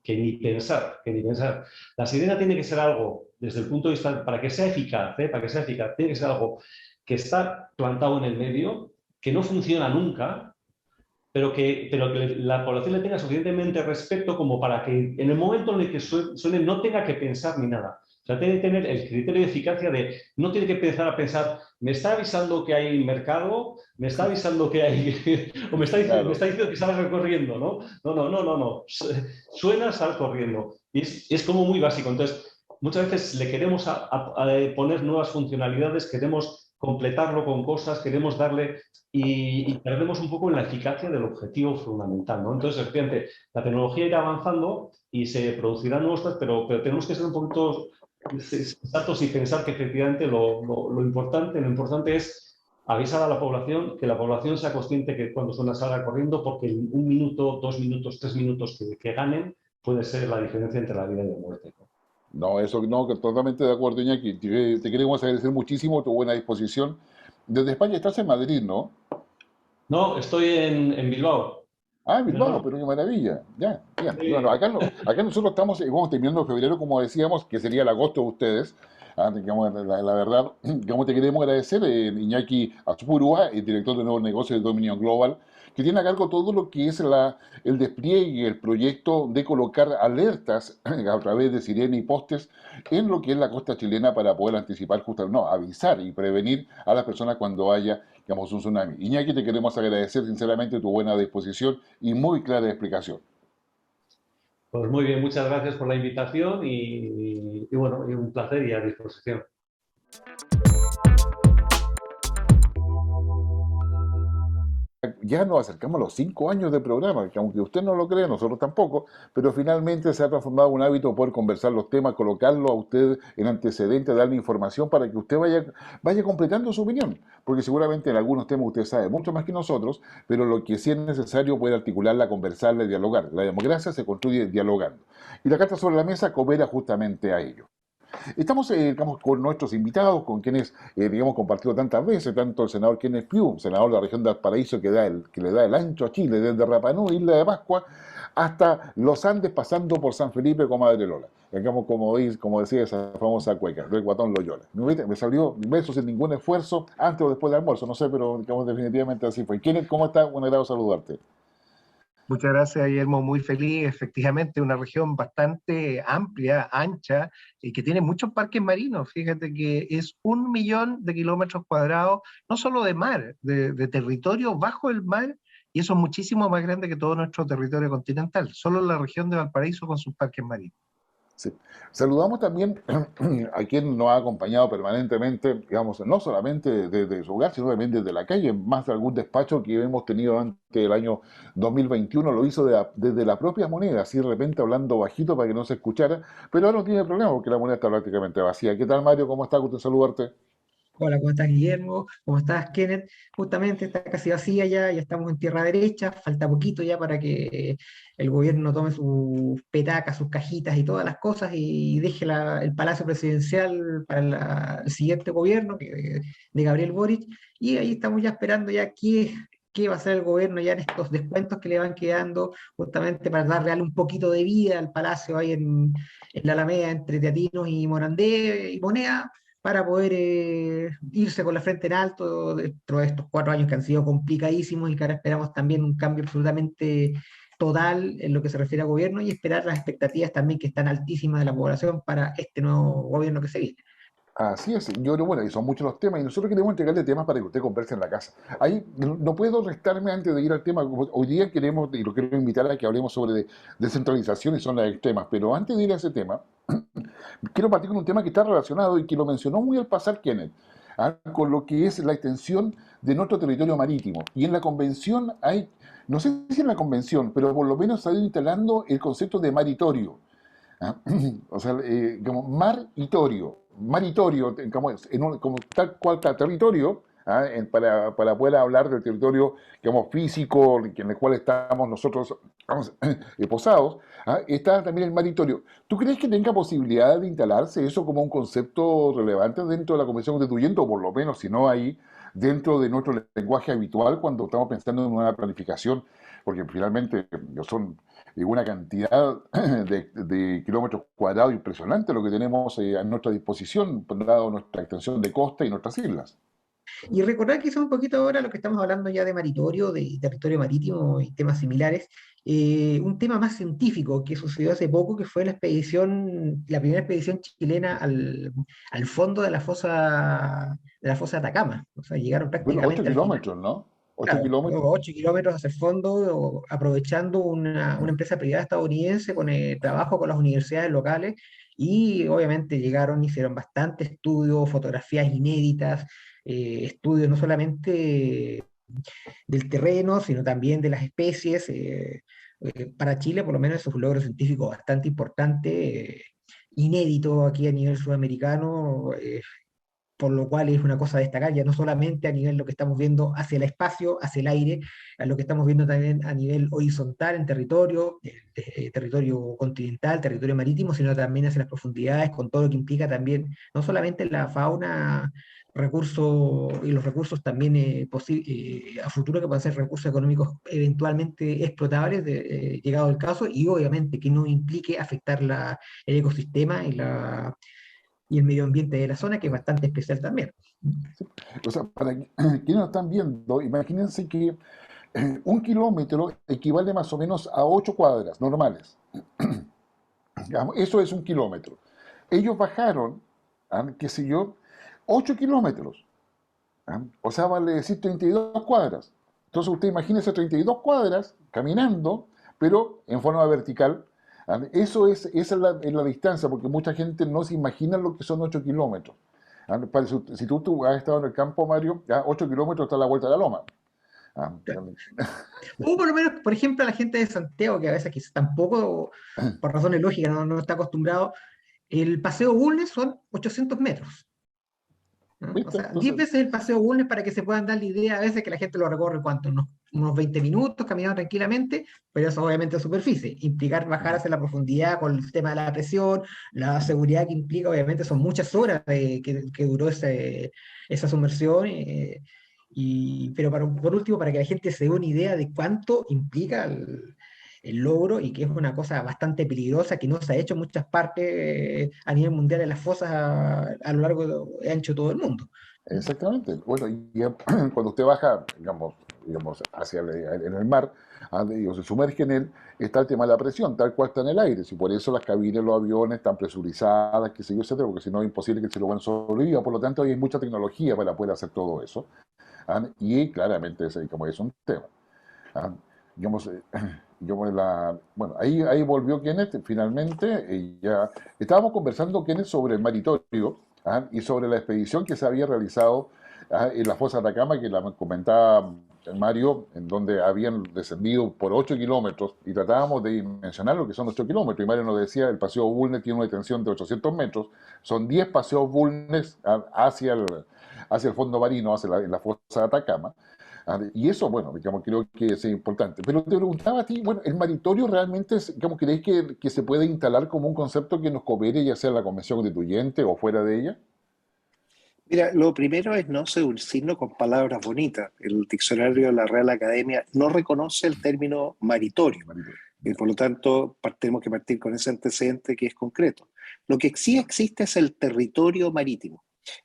D: ni pensar, que ni pensar. La sirena tiene que ser algo, desde el punto de vista, para que sea eficaz, para que sea eficaz, tiene que ser algo que está plantado en el medio, que no funciona nunca, pero que la población le tenga suficientemente respeto como para que en el momento en el que suene no tenga que pensar ni nada. O sea, tiene que tener el criterio de eficacia de, no tiene que empezar a pensar, me está avisando que hay mercado, me está avisando que hay, o me
A: Claro.
D: está diciendo que salga corriendo, ¿no? No. Suena, sal corriendo. Y es como muy básico. Entonces, muchas veces le queremos a poner nuevas funcionalidades, queremos completarlo con cosas, queremos darle y perdemos un poco en la eficacia del objetivo fundamental, ¿no? Entonces, efectivamente, la tecnología irá avanzando y se producirán nuevos, pero tenemos que ser un poquito sensatos y pensar que efectivamente lo importante es avisar a la población, que la población sea consciente que cuando suena salga corriendo, porque en un minuto, 2 minutos, 3 minutos que ganen puede ser la diferencia entre la vida y la muerte, ¿no?
A: No, eso no, que totalmente de acuerdo, Iñaki. Te queremos agradecer muchísimo tu buena disposición. Desde España estás en Madrid, ¿no?
D: No, estoy en Bilbao, en el
A: Bilbao,
D: norte.
A: pero qué maravilla. Ya, ya. Bueno,
D: Sí.
A: acá nosotros estamos, vamos terminando febrero, como decíamos, que sería el agosto de ustedes. Digamos, la verdad, digamos, te queremos agradecer, Iñaki Azpurua, el director de nuevos negocios de Dominion Global, que tiene a cargo todo lo que es el despliegue, el proyecto de colocar alertas a través de sirena y postes en lo que es la costa chilena para poder anticipar, justamente, no, avisar y prevenir a las personas cuando haya, digamos, un tsunami. Iñaki, te queremos agradecer sinceramente tu buena disposición y muy clara explicación.
D: Pues muy bien, muchas gracias por la invitación y bueno, y un placer y a disposición.
A: Ya nos acercamos a los 5 años de programa, que aunque usted no lo cree, nosotros tampoco, pero finalmente se ha transformado en un hábito poder conversar los temas, colocarlo a usted en antecedente, darle información para que usted vaya completando su opinión, porque seguramente en algunos temas usted sabe mucho más que nosotros, pero lo que sí es necesario poder articularla, conversarla y dialogar. La democracia se construye dialogando. Y la Carta sobre la Mesa coopera justamente a ello. Estamos, digamos, con nuestros invitados, con quienes, digamos, compartido tantas veces, tanto el senador Kenneth Pugh, senador de la región de Valparaíso, que le da el ancho a Chile, desde Rapa Nui, Isla de Pascua, hasta los Andes, pasando por San Felipe con Madre Lola. Digamos, como decía esa famosa cueca, del Guatón Loyola. Me salió besos sin ningún esfuerzo, antes o después del almuerzo, no sé, pero digamos, definitivamente así fue. Kenneth, ¿cómo estás? Un agrado saludarte.
B: Muchas gracias, Guillermo. Muy feliz. Efectivamente, una región bastante amplia, ancha, y que tiene muchos parques marinos. Fíjate que es 1 millón de kilómetros cuadrados, no solo de mar, de territorio bajo el mar, y eso es muchísimo más grande que todo nuestro territorio continental. Solo la región de Valparaíso con sus parques marinos.
A: Sí. Saludamos también a quien nos ha acompañado permanentemente, digamos, no solamente desde su hogar, sino también desde la calle, más de algún despacho que hemos tenido antes del año 2021, lo hizo desde la propia moneda, así de repente hablando bajito para que no se escuchara, pero ahora no tiene problema porque la moneda está prácticamente vacía. ¿Qué tal, Mario? ¿Cómo está? Gusto en saludarte.
C: Hola, ¿cómo estás, Guillermo? ¿Cómo estás, Kenneth? Justamente está casi vacía ya estamos en tierra derecha, falta poquito ya para que el gobierno tome sus petacas, sus cajitas y todas las cosas y deje el Palacio Presidencial para el siguiente gobierno de Gabriel Boric. Y ahí estamos ya esperando ya qué va a hacer el gobierno ya en estos descuentos que le van quedando, justamente para darle un poquito de vida al Palacio ahí en la Alameda entre Teatinos y Morandé y Moneda para poder irse con la frente en alto dentro de estos 4 años que han sido complicadísimos y que ahora esperamos también un cambio absolutamente total en lo que se refiere a gobierno y esperar las expectativas también que están altísimas de la población para este nuevo gobierno que se viene.
A: Así es, yo creo, bueno, y son muchos los temas, y nosotros queremos entregarle temas para que usted converse en la casa. Ahí no puedo restarme antes de ir al tema, hoy día queremos, y lo quiero invitar a que hablemos sobre descentralización y zonas extremas, pero antes de ir a ese tema, quiero partir con un tema que está relacionado y que lo mencionó muy al pasar Kenneth, con lo que es la extensión de nuestro territorio marítimo. Y en la convención hay, no sé si en la convención, pero por lo menos se ha ido instalando el concepto de maritorio. ¿Ah? O sea, como maritorio, como tal cual territorio, para poder hablar del territorio, digamos, físico en el cual estamos nosotros, vamos, posados, está también el maritorio. ¿Tú crees que tenga posibilidad de instalarse eso como un concepto relevante dentro de la Convención Constituyente, o por lo menos, si no ahí, dentro de nuestro lenguaje habitual cuando estamos pensando en una planificación? Porque finalmente son una cantidad de kilómetros cuadrados impresionante lo que tenemos a nuestra disposición, dado nuestra extensión de costa y nuestras islas.
C: Y recordar quizá un poquito ahora lo que estamos hablando ya de maritorio, de territorio marítimo y temas similares, un tema más científico que sucedió hace poco, que fue la primera expedición chilena al fondo de la fosa de Atacama. O sea, llegaron
A: Bueno, 8
C: prácticamente al final.
A: kilómetros, ¿no? 8
C: Claro,
A: kilómetros.
C: 8 kilómetros hacia el fondo, aprovechando una empresa privada estadounidense con trabajo con las universidades locales y obviamente llegaron, hicieron bastante estudios, fotografías inéditas, estudios no solamente del terreno, sino también de las especies. Para Chile, por lo menos, eso es un logro científico bastante importante, inédito aquí a nivel sudamericano. Por lo cual es una cosa a destacar, ya no solamente a nivel de lo que estamos viendo hacia el espacio, hacia el aire, a lo que estamos viendo también a nivel horizontal en territorio, territorio continental, territorio marítimo, sino también hacia las profundidades, con todo lo que implica también, no solamente la fauna, recursos y los recursos también a futuro que pueden ser recursos económicos eventualmente explotables, llegado el caso, y obviamente que no implique afectar el ecosistema y el medio ambiente de la zona, que es bastante especial también.
A: O sea, para quienes nos están viendo, imagínense que 1 kilómetro equivale más o menos a 8 cuadras normales. Eso es 1 kilómetro. Ellos bajaron, qué sé yo, 8 kilómetros. O sea, vale decir 32 cuadras. Entonces usted imagínese 32 cuadras caminando, pero en forma vertical. Esa es la distancia, porque mucha gente no se imagina lo que son 8 kilómetros. Si tú has estado en el campo, Mario, 8 kilómetros está a la vuelta de la loma.
C: O por lo menos, por ejemplo, a la gente de Santiago, que a veces quizás tampoco, por razones lógicas, no está acostumbrado, el paseo Bulnes son 800 metros. ¿No? O
A: ¿Viste?
C: sea, 10
A: Entonces,
C: veces el paseo Bulnes para que se puedan dar la idea a veces que la gente lo recorre, ¿cuánto no? unos 20 minutos caminando tranquilamente, pero eso obviamente es superficie. Implicar bajar hacia la profundidad con el tema de la presión, la seguridad que implica, obviamente son muchas horas que duró esa sumersión. Pero por último, para que la gente se dé una idea de cuánto implica el logro y que es una cosa bastante peligrosa que no se ha hecho en muchas partes a nivel mundial en las fosas a lo largo y ancho de todo el mundo.
A: Exactamente. Bueno, cuando usted baja, hacia en el mar, o se sumerge en él, está el tema de la presión, tal cual está en el aire. Y por eso las cabinas de los aviones están presurizadas, qué sé yo, etcétera, porque si no es imposible que el ser humano sobreviva. Por lo tanto, hay mucha tecnología para poder hacer todo eso. Y claramente como es un tema. Ah, digamos, bueno, ahí volvió Kenneth, finalmente, y ya estábamos conversando, Kenneth, sobre el maritorio y sobre la expedición que se había realizado en la fosa de Atacama, que la comentaba Mario, en donde habían descendido por 8 kilómetros y tratábamos de dimensionar lo que son 8 kilómetros. Y Mario nos decía, el paseo Bulnes tiene una extensión de 800 metros, son 10 paseos Bulnes hacia el fondo marino, en la fosa de Atacama. Y eso, bueno, digamos, creo que es importante. Pero te preguntaba a ti, bueno, ¿el maritorio realmente, digamos, crees que se puede instalar como un concepto que nos coopere, ya sea en la Convención Constituyente o fuera de ella?
E: Mira, lo primero es no seducirnos con palabras bonitas. El diccionario de la Real Academia no reconoce el término maritorio.
A: Maritorio.
E: Por lo tanto, tenemos que partir con ese antecedente que es concreto. Lo que sí existe es el territorio marítimo.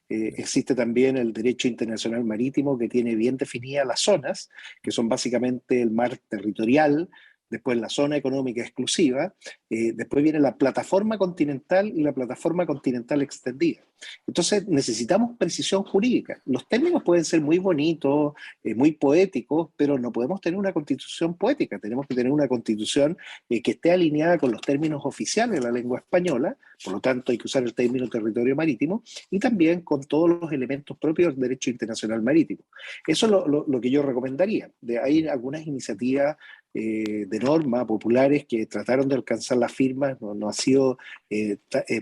E: Existe también el derecho internacional marítimo que tiene bien definidas las zonas, que son básicamente el mar territorial, después la zona económica exclusiva, después viene la plataforma continental y la plataforma continental extendida. Entonces necesitamos precisión jurídica. Los términos pueden ser muy bonitos, muy poéticos, pero no podemos tener una constitución poética, tenemos que tener una constitución que esté alineada con los términos oficiales de la lengua española, por lo tanto hay que usar el término territorio marítimo, y también con todos los elementos propios del derecho internacional marítimo. Eso es lo que yo recomendaría. Hay algunas iniciativas de norma populares que trataron de alcanzar las firmas, no ha sido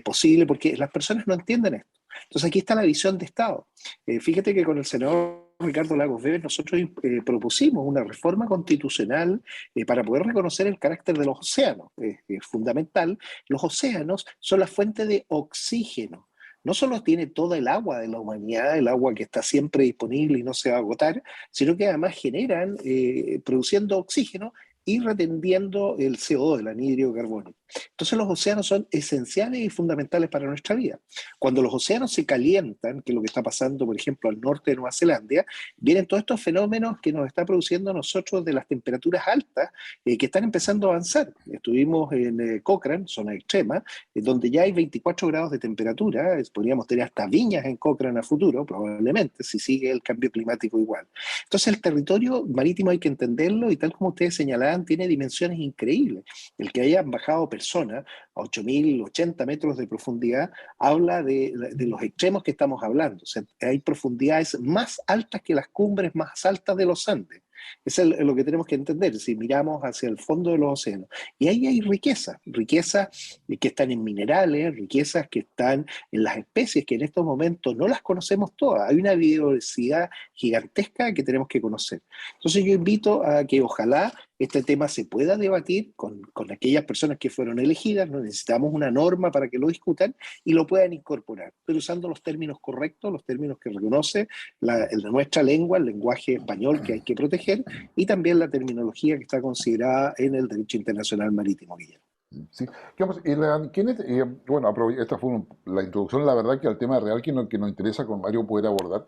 E: posible porque las personas no entienden esto. Entonces aquí está la visión de Estado. Fíjate que con el senador Ricardo Lagos Weber nosotros propusimos una reforma constitucional para poder reconocer el carácter de los océanos. Es fundamental. Los océanos son la fuente de oxígeno. No solo tiene toda el agua de la humanidad, el agua que está siempre disponible y no se va a agotar, sino que además generan, produciendo oxígeno y retendiendo el CO2, el anhídrido de carbono. Entonces los océanos son esenciales y fundamentales para nuestra vida. Cuando los océanos se calientan, que es lo que está pasando, por ejemplo, al norte de Nueva Zelanda, vienen todos estos fenómenos que nos está produciendo a nosotros de las temperaturas altas que están empezando a avanzar. Estuvimos en Cochrane, zona extrema, donde ya hay 24 grados de temperatura, podríamos tener hasta viñas en Cochrane a futuro, probablemente, si sigue el cambio climático igual. Entonces el territorio marítimo hay que entenderlo y tal como ustedes señalaban, tiene dimensiones increíbles. El que hayan bajado personas a 8.080 metros de profundidad habla de los extremos que estamos hablando. O sea, hay profundidades más altas que las cumbres más altas de los Andes. Eso es lo que tenemos que entender si miramos hacia el fondo de los océanos. Y ahí hay riquezas que están en minerales, riquezas que están en las especies que en estos momentos no las conocemos todas. Hay una biodiversidad gigantesca que tenemos que conocer. Entonces yo invito a que ojalá este tema se pueda debatir con aquellas personas que fueron elegidas, ¿no? Necesitamos una norma para que lo discutan y lo puedan incorporar, pero usando los términos correctos, los términos que reconoce nuestra lengua, el lenguaje español que hay que proteger, y también la terminología que está considerada en el derecho internacional marítimo, Guillermo.
A: Sí, Kenneth, bueno, esta fue la introducción, la verdad que al tema real que nos interesa con Mario poder abordar,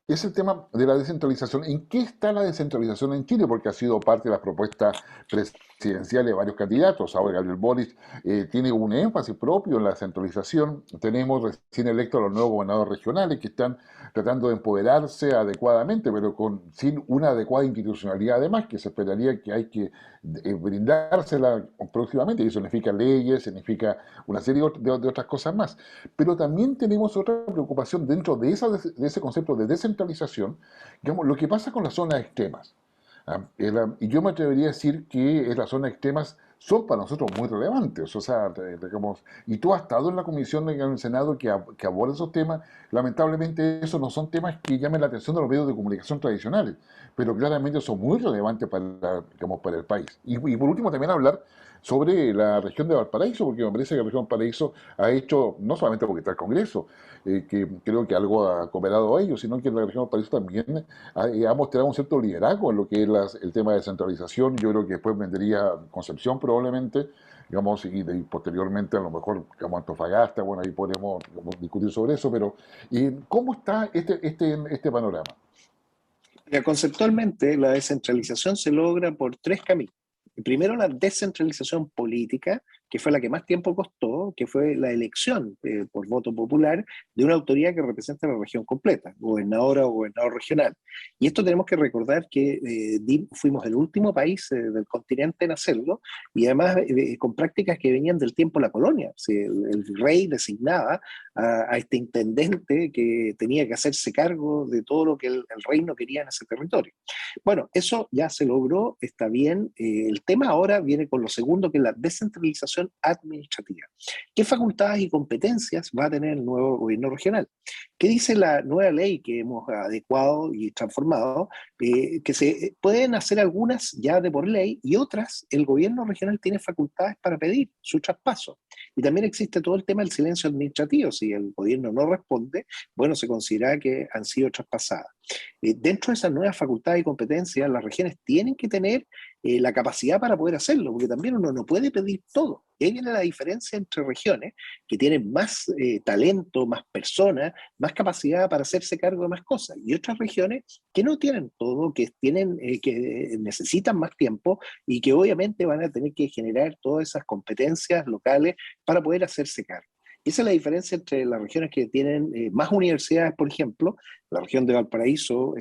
A: es el tema de la descentralización. ¿En qué está la descentralización en Chile? Porque ha sido parte de las propuestas presidenciales de varios candidatos. Ahora Gabriel Boric tiene un énfasis propio en la descentralización. Tenemos recién electos a los nuevos gobernadores regionales que están tratando de empoderarse adecuadamente, pero sin una adecuada institucionalidad además, que se esperaría que hay que brindársela próximamente, y eso significa leyes, significa una serie de otras cosas más. Pero también tenemos otra preocupación dentro de ese concepto de descentralización, digamos, lo que pasa con las zonas extremas. Y yo me atrevería a decir que las zonas extremas son para nosotros muy relevantes. O sea, digamos, y tú has estado en la comisión en el Senado que aborda esos temas. Lamentablemente, esos no son temas que llamen la atención de los medios de comunicación tradicionales, pero claramente son muy relevantes para, digamos, para el país. Y por último, también hablar sobre la región de Valparaíso, porque me parece que la región de Valparaíso ha hecho, no solamente porque está el Congreso, que creo que algo ha cooperado a ello, sino que la región de Valparaíso también ha mostrado un cierto liderazgo en lo que es el tema de descentralización. Yo creo que después vendría Concepción probablemente, digamos, y posteriormente a lo mejor, digamos, Antofagasta. Bueno, ahí podemos, digamos, discutir sobre eso, pero ¿cómo está este panorama?
E: Ya, conceptualmente, la descentralización se logra por tres caminos. Primero, la descentralización política, que fue la que más tiempo costó, que fue la elección por voto popular de una autoridad que representa la región completa, gobernadora o gobernador regional. Y esto tenemos que recordar que fuimos el último país del continente en hacerlo, y además con prácticas que venían del tiempo de la colonia. O sea, el rey designaba a este intendente que tenía que hacerse cargo de todo lo que el reino quería en ese territorio. Bueno, eso ya se logró, está bien. El tema ahora viene con lo segundo, que es la descentralización administrativa. ¿Qué facultades y competencias va a tener el nuevo gobierno regional? ¿Qué dice la nueva ley que hemos adecuado y transformado? Que se pueden hacer algunas ya de por ley y otras el gobierno regional tiene facultades para pedir su traspaso. Y también existe todo el tema del silencio administrativo. Si el gobierno no responde, bueno, se considera que han sido traspasadas. Dentro de esas nuevas facultades y competencias, las regiones tienen que tener la capacidad para poder hacerlo, porque también uno no puede pedir todo. Y ahí viene la diferencia entre regiones que tienen más talento, más personas, más capacidad para hacerse cargo de más cosas, y otras regiones que no tienen todo, que necesitan más tiempo y que obviamente van a tener que generar todas esas competencias locales para poder hacerse cargo. Esa es la diferencia entre las regiones que tienen más universidades. Por ejemplo, la región de Valparaíso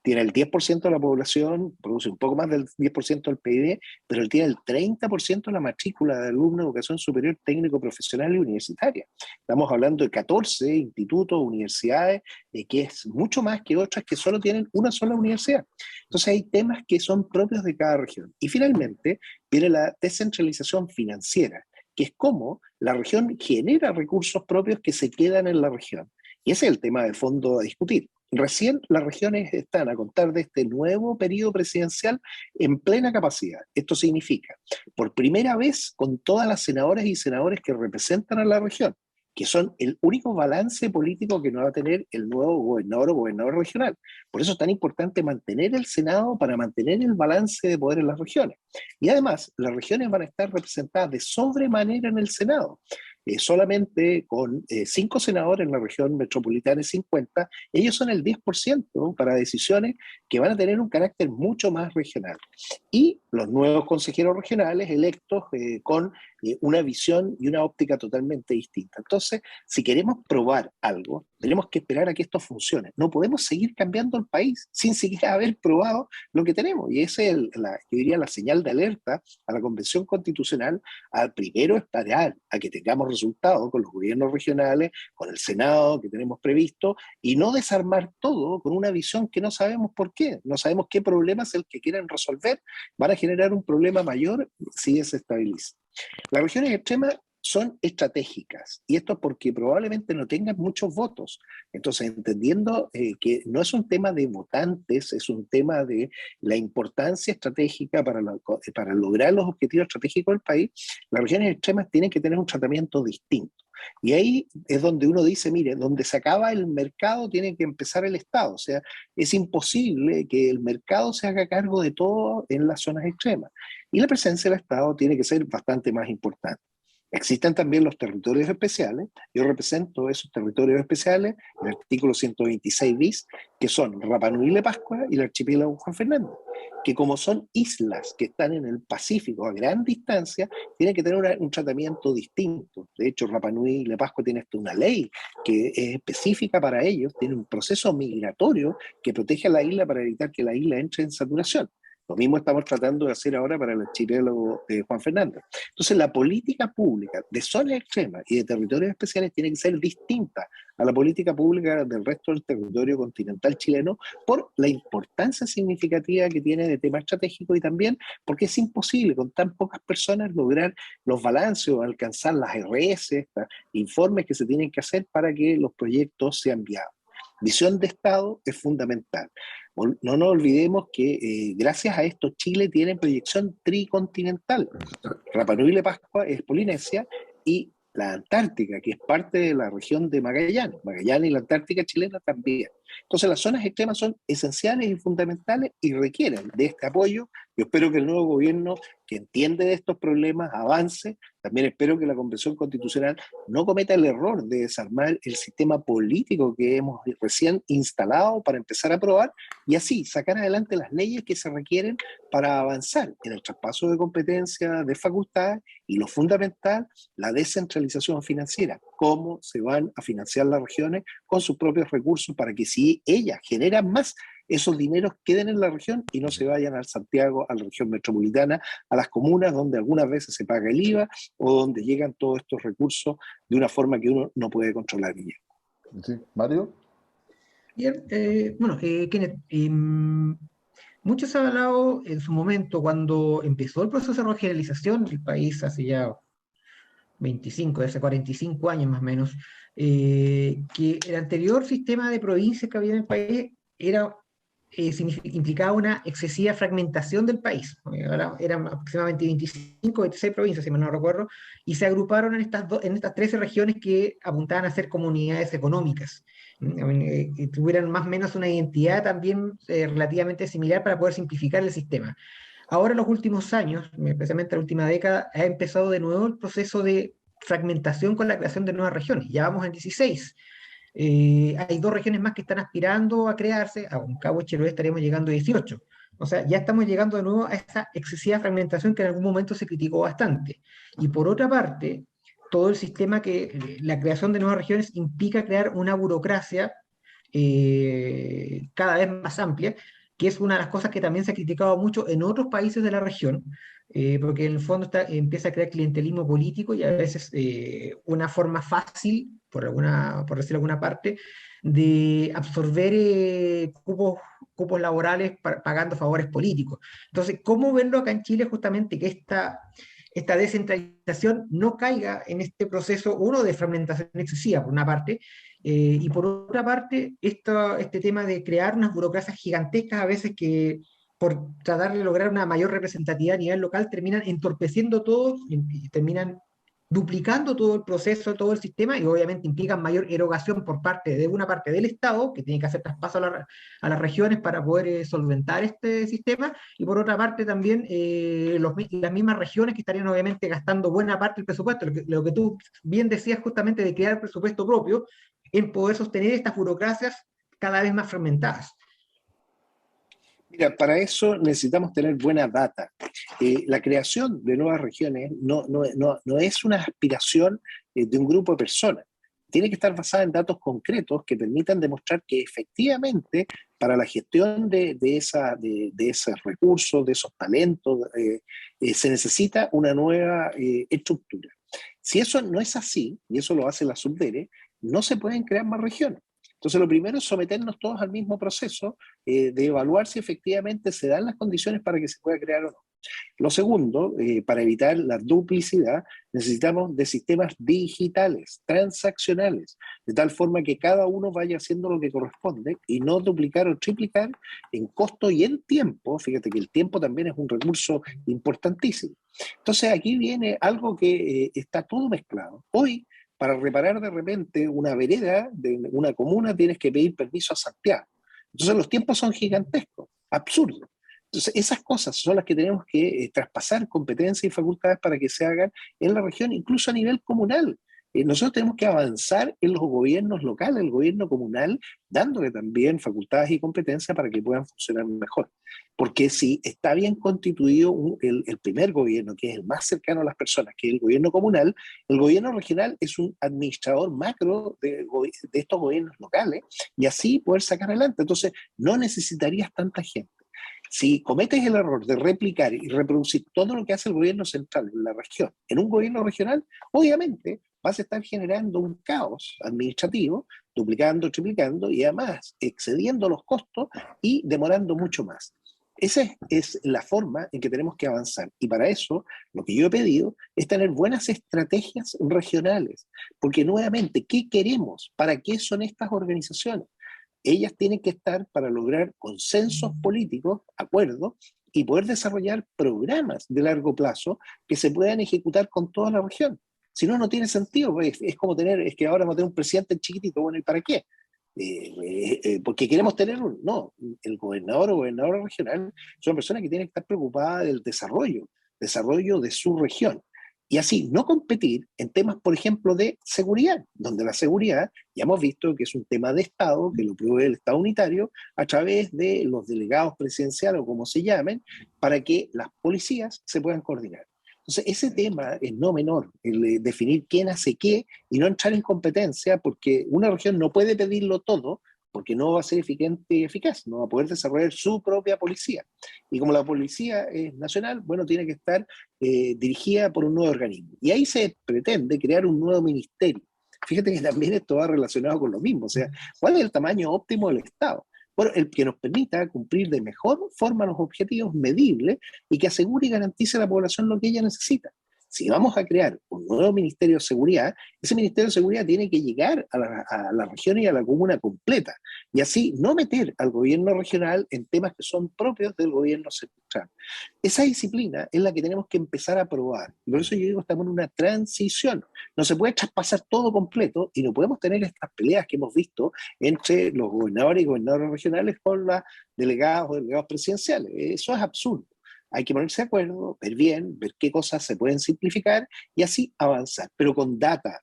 E: tiene el 10% de la población, produce un poco más del 10% del PIB, pero tiene el 30% de la matrícula de alumnos de educación superior, técnico, profesional y universitaria. Estamos hablando de 14 institutos, universidades, que es mucho más que otras que solo tienen una sola universidad. Entonces hay temas que son propios de cada región. Y finalmente viene la descentralización financiera, que es cómo la región genera recursos propios que se quedan en la región. Y ese es el tema de fondo a discutir. Recién las regiones están, a contar de este nuevo periodo presidencial, en plena capacidad. Esto significa, por primera vez, con todas las senadoras y senadores que representan a la región, que son el único balance político que no va a tener el nuevo gobernador o gobernador regional. Por eso es tan importante mantener el Senado para mantener el balance de poder en las regiones. Y además, las regiones van a estar representadas de sobremanera en el Senado. Solamente con 5 senadores en la región metropolitana y 50, ellos son el 10% para decisiones que van a tener un carácter mucho más regional. Y los nuevos consejeros regionales electos con una visión y una óptica totalmente distinta. Entonces, si queremos probar algo, tenemos que esperar a que esto funcione. No podemos seguir cambiando el país sin siquiera haber probado lo que tenemos. Y esa es, yo diría, la señal de alerta a la Convención Constitucional, al primero esperar a que tengamos resultados con los gobiernos regionales, con el Senado que tenemos previsto, y no desarmar todo con una visión que no sabemos por qué. No sabemos qué problema es el que quieren resolver. Van a generar un problema mayor si desestabiliza. Las regiones extremas son estratégicas, y esto porque probablemente no tengan muchos votos. Entonces, entendiendo que no es un tema de votantes, es un tema de la importancia estratégica para lograr los objetivos estratégicos del país, las regiones extremas tienen que tener un tratamiento distinto. Y ahí es donde uno dice, mire, donde se acaba el mercado tiene que empezar el Estado. O sea, es imposible que el mercado se haga cargo de todo en las zonas extremas. Y la presencia del Estado tiene que ser bastante más importante. Existen también los territorios especiales. Yo represento esos territorios especiales, el artículo 126 bis, que son Rapa Nui y Le Pascua y el archipiélago Juan Fernández, que como son islas que están en el Pacífico a gran distancia, tienen que tener un tratamiento distinto. De hecho, Rapa Nui y Le Pascua tienen una ley que es específica para ellos, tiene un proceso migratorio que protege a la isla para evitar que la isla entre en saturación. Lo mismo estamos tratando de hacer ahora para el archipiélago de Juan Fernández. Entonces, la política pública de zonas extremas y de territorios especiales tiene que ser distinta a la política pública del resto del territorio continental chileno por la importancia significativa que tiene de tema estratégico y también porque es imposible con tan pocas personas lograr los balances o alcanzar las RS, informes que se tienen que hacer para que los proyectos sean viables. Visión de Estado es fundamental. No nos olvidemos que gracias a esto Chile tiene proyección tricontinental. Rapa Nui y Pascua es Polinesia y la Antártica, que es parte de la región de Magallanes. Magallanes y la Antártica chilena también. Entonces las zonas extremas son esenciales y fundamentales y requieren de este apoyo. Yo espero que el nuevo gobierno, que entiende de estos problemas, avance. También espero que la Convención Constitucional no cometa el error de desarmar el sistema político que hemos recién instalado para empezar a aprobar y así sacar adelante las leyes que se requieren para avanzar en el traspaso de competencias, de facultades y lo fundamental, la descentralización financiera. Cómo se van a financiar las regiones con sus propios recursos para que si ellas generan más, esos dineros queden en la región y no se vayan a Santiago, a la región metropolitana, a las comunas donde algunas veces se paga el IVA o donde llegan todos estos recursos de una forma que uno no puede controlar.
A: Sí. ¿Mario?
C: Bien, Kenneth, mucho se ha hablado en su momento cuando empezó el proceso de regionalización del país hace ya 25, hace 45 años más o menos, que el anterior sistema de provincias que había en el país implicaba una excesiva fragmentación del país. Ahora eran aproximadamente 25, 26 provincias, si mal no recuerdo, y se agruparon en estas 13 regiones que apuntaban a ser comunidades económicas, que tuvieran más o menos una identidad también relativamente similar para poder simplificar el sistema. Ahora en los últimos años, especialmente la última década, ha empezado de nuevo el proceso de fragmentación con la creación de nuevas regiones. Ya vamos en 16. Hay 2 regiones más que están aspirando a crearse, a Cabo Chiloé estaríamos llegando a 18. O sea, ya estamos llegando de nuevo a esa excesiva fragmentación que en algún momento se criticó bastante. Y por otra parte, todo el sistema la creación de nuevas regiones implica crear una burocracia cada vez más amplia, que es una de las cosas que también se ha criticado mucho en otros países de la región, porque en el fondo empieza a crear clientelismo político y a veces una forma fácil, por decirlo de alguna parte, de absorber cupos laborales pagando favores políticos. Entonces, ¿cómo verlo acá en Chile justamente que esta descentralización no caiga en este proceso, uno, de fragmentación excesiva, por una parte, y por otra parte, este tema de crear unas burocracias gigantescas a veces que por tratar de lograr una mayor representatividad a nivel local terminan entorpeciendo todo y terminan duplicando todo el proceso, todo el sistema y obviamente implican mayor erogación por parte de una parte del Estado que tiene que hacer traspaso a las regiones para poder solventar este sistema y por otra parte también las mismas regiones que estarían obviamente gastando buena parte del presupuesto, lo que tú bien decías justamente de crear presupuesto propio en poder sostener estas burocracias cada vez más fragmentadas.
E: Mira, para eso necesitamos tener buena data. La creación de nuevas regiones no es una aspiración de un grupo de personas. Tiene que estar basada en datos concretos que permitan demostrar que efectivamente para la gestión de esos recursos, de esos talentos, se necesita una nueva estructura. Si eso no es así, y eso lo hace la Subdere, no se pueden crear más regiones. Entonces, lo primero es someternos todos al mismo proceso de evaluar si efectivamente se dan las condiciones para que se pueda crear o no. Lo segundo, para evitar la duplicidad, necesitamos de sistemas digitales, transaccionales, de tal forma que cada uno vaya haciendo lo que corresponde y no duplicar o triplicar en costo y en tiempo. Fíjate que el tiempo también es un recurso importantísimo. Entonces, aquí viene algo que está todo mezclado. Hoy, para reparar de repente una vereda de una comuna tienes que pedir permiso a Santiago. Entonces los tiempos son gigantescos, absurdos. Entonces esas cosas son las que tenemos que traspasar competencias y facultades para que se hagan en la región, incluso a nivel comunal. Nosotros tenemos que avanzar en los gobiernos locales, el gobierno comunal, dándole también facultades y competencias para que puedan funcionar mejor. Porque si está bien constituido el primer gobierno, que es el más cercano a las personas, que es el gobierno comunal, el gobierno regional es un administrador macro de estos gobiernos locales y así poder sacar adelante. Entonces, no necesitarías tanta gente. Si cometes el error de replicar y reproducir todo lo que hace el gobierno central en la región, en un gobierno regional, obviamente vas a estar generando un caos administrativo, duplicando, triplicando y además excediendo los costos y demorando mucho más. Esa es la forma en que tenemos que avanzar. Y para eso, lo que yo he pedido es tener buenas estrategias regionales. Porque nuevamente, ¿qué queremos? ¿Para qué son estas organizaciones? Ellas tienen que estar para lograr consensos políticos, acuerdos, y poder desarrollar programas de largo plazo que se puedan ejecutar con toda la región. Si no, no tiene sentido. Es como tener, es que ahora vamos a tener un presidente chiquitito, bueno, ¿y para qué? Porque queremos tener un... No, el gobernador o gobernadora regional son personas que tienen que estar preocupadas del desarrollo de su región. Y así, no competir en temas, por ejemplo, de seguridad, donde la seguridad ya hemos visto que es un tema de Estado, que lo provee el Estado unitario a través de los delegados presidenciales o como se llamen, para que las policías se puedan coordinar. Entonces, ese tema es no menor, el definir quién hace qué y no entrar en competencia, porque una región no puede pedirlo todo, porque no va a ser eficiente y eficaz, no va a poder desarrollar su propia policía. Y como la policía es nacional, bueno, tiene que estar dirigida por un nuevo organismo. Y ahí se pretende crear un nuevo ministerio. Fíjate que también esto va relacionado con lo mismo, o sea, ¿cuál es el tamaño óptimo del Estado? Bueno, el que nos permita cumplir de mejor forma los objetivos medibles y que asegure y garantice a la población lo que ella necesita. Si vamos a crear un nuevo Ministerio de Seguridad, ese Ministerio de Seguridad tiene que llegar a la región y a la comuna completa, y así no meter al gobierno regional en temas que son propios del gobierno central. Esa disciplina es la que tenemos que empezar a probar, y por eso yo digo, estamos en una transición. No se puede traspasar todo completo, y no podemos tener estas peleas que hemos visto entre los gobernadores y gobernadores regionales con los delegados o delegados presidenciales. Eso es absurdo. Hay que ponerse de acuerdo, ver bien, ver qué cosas se pueden simplificar y así avanzar. Pero con data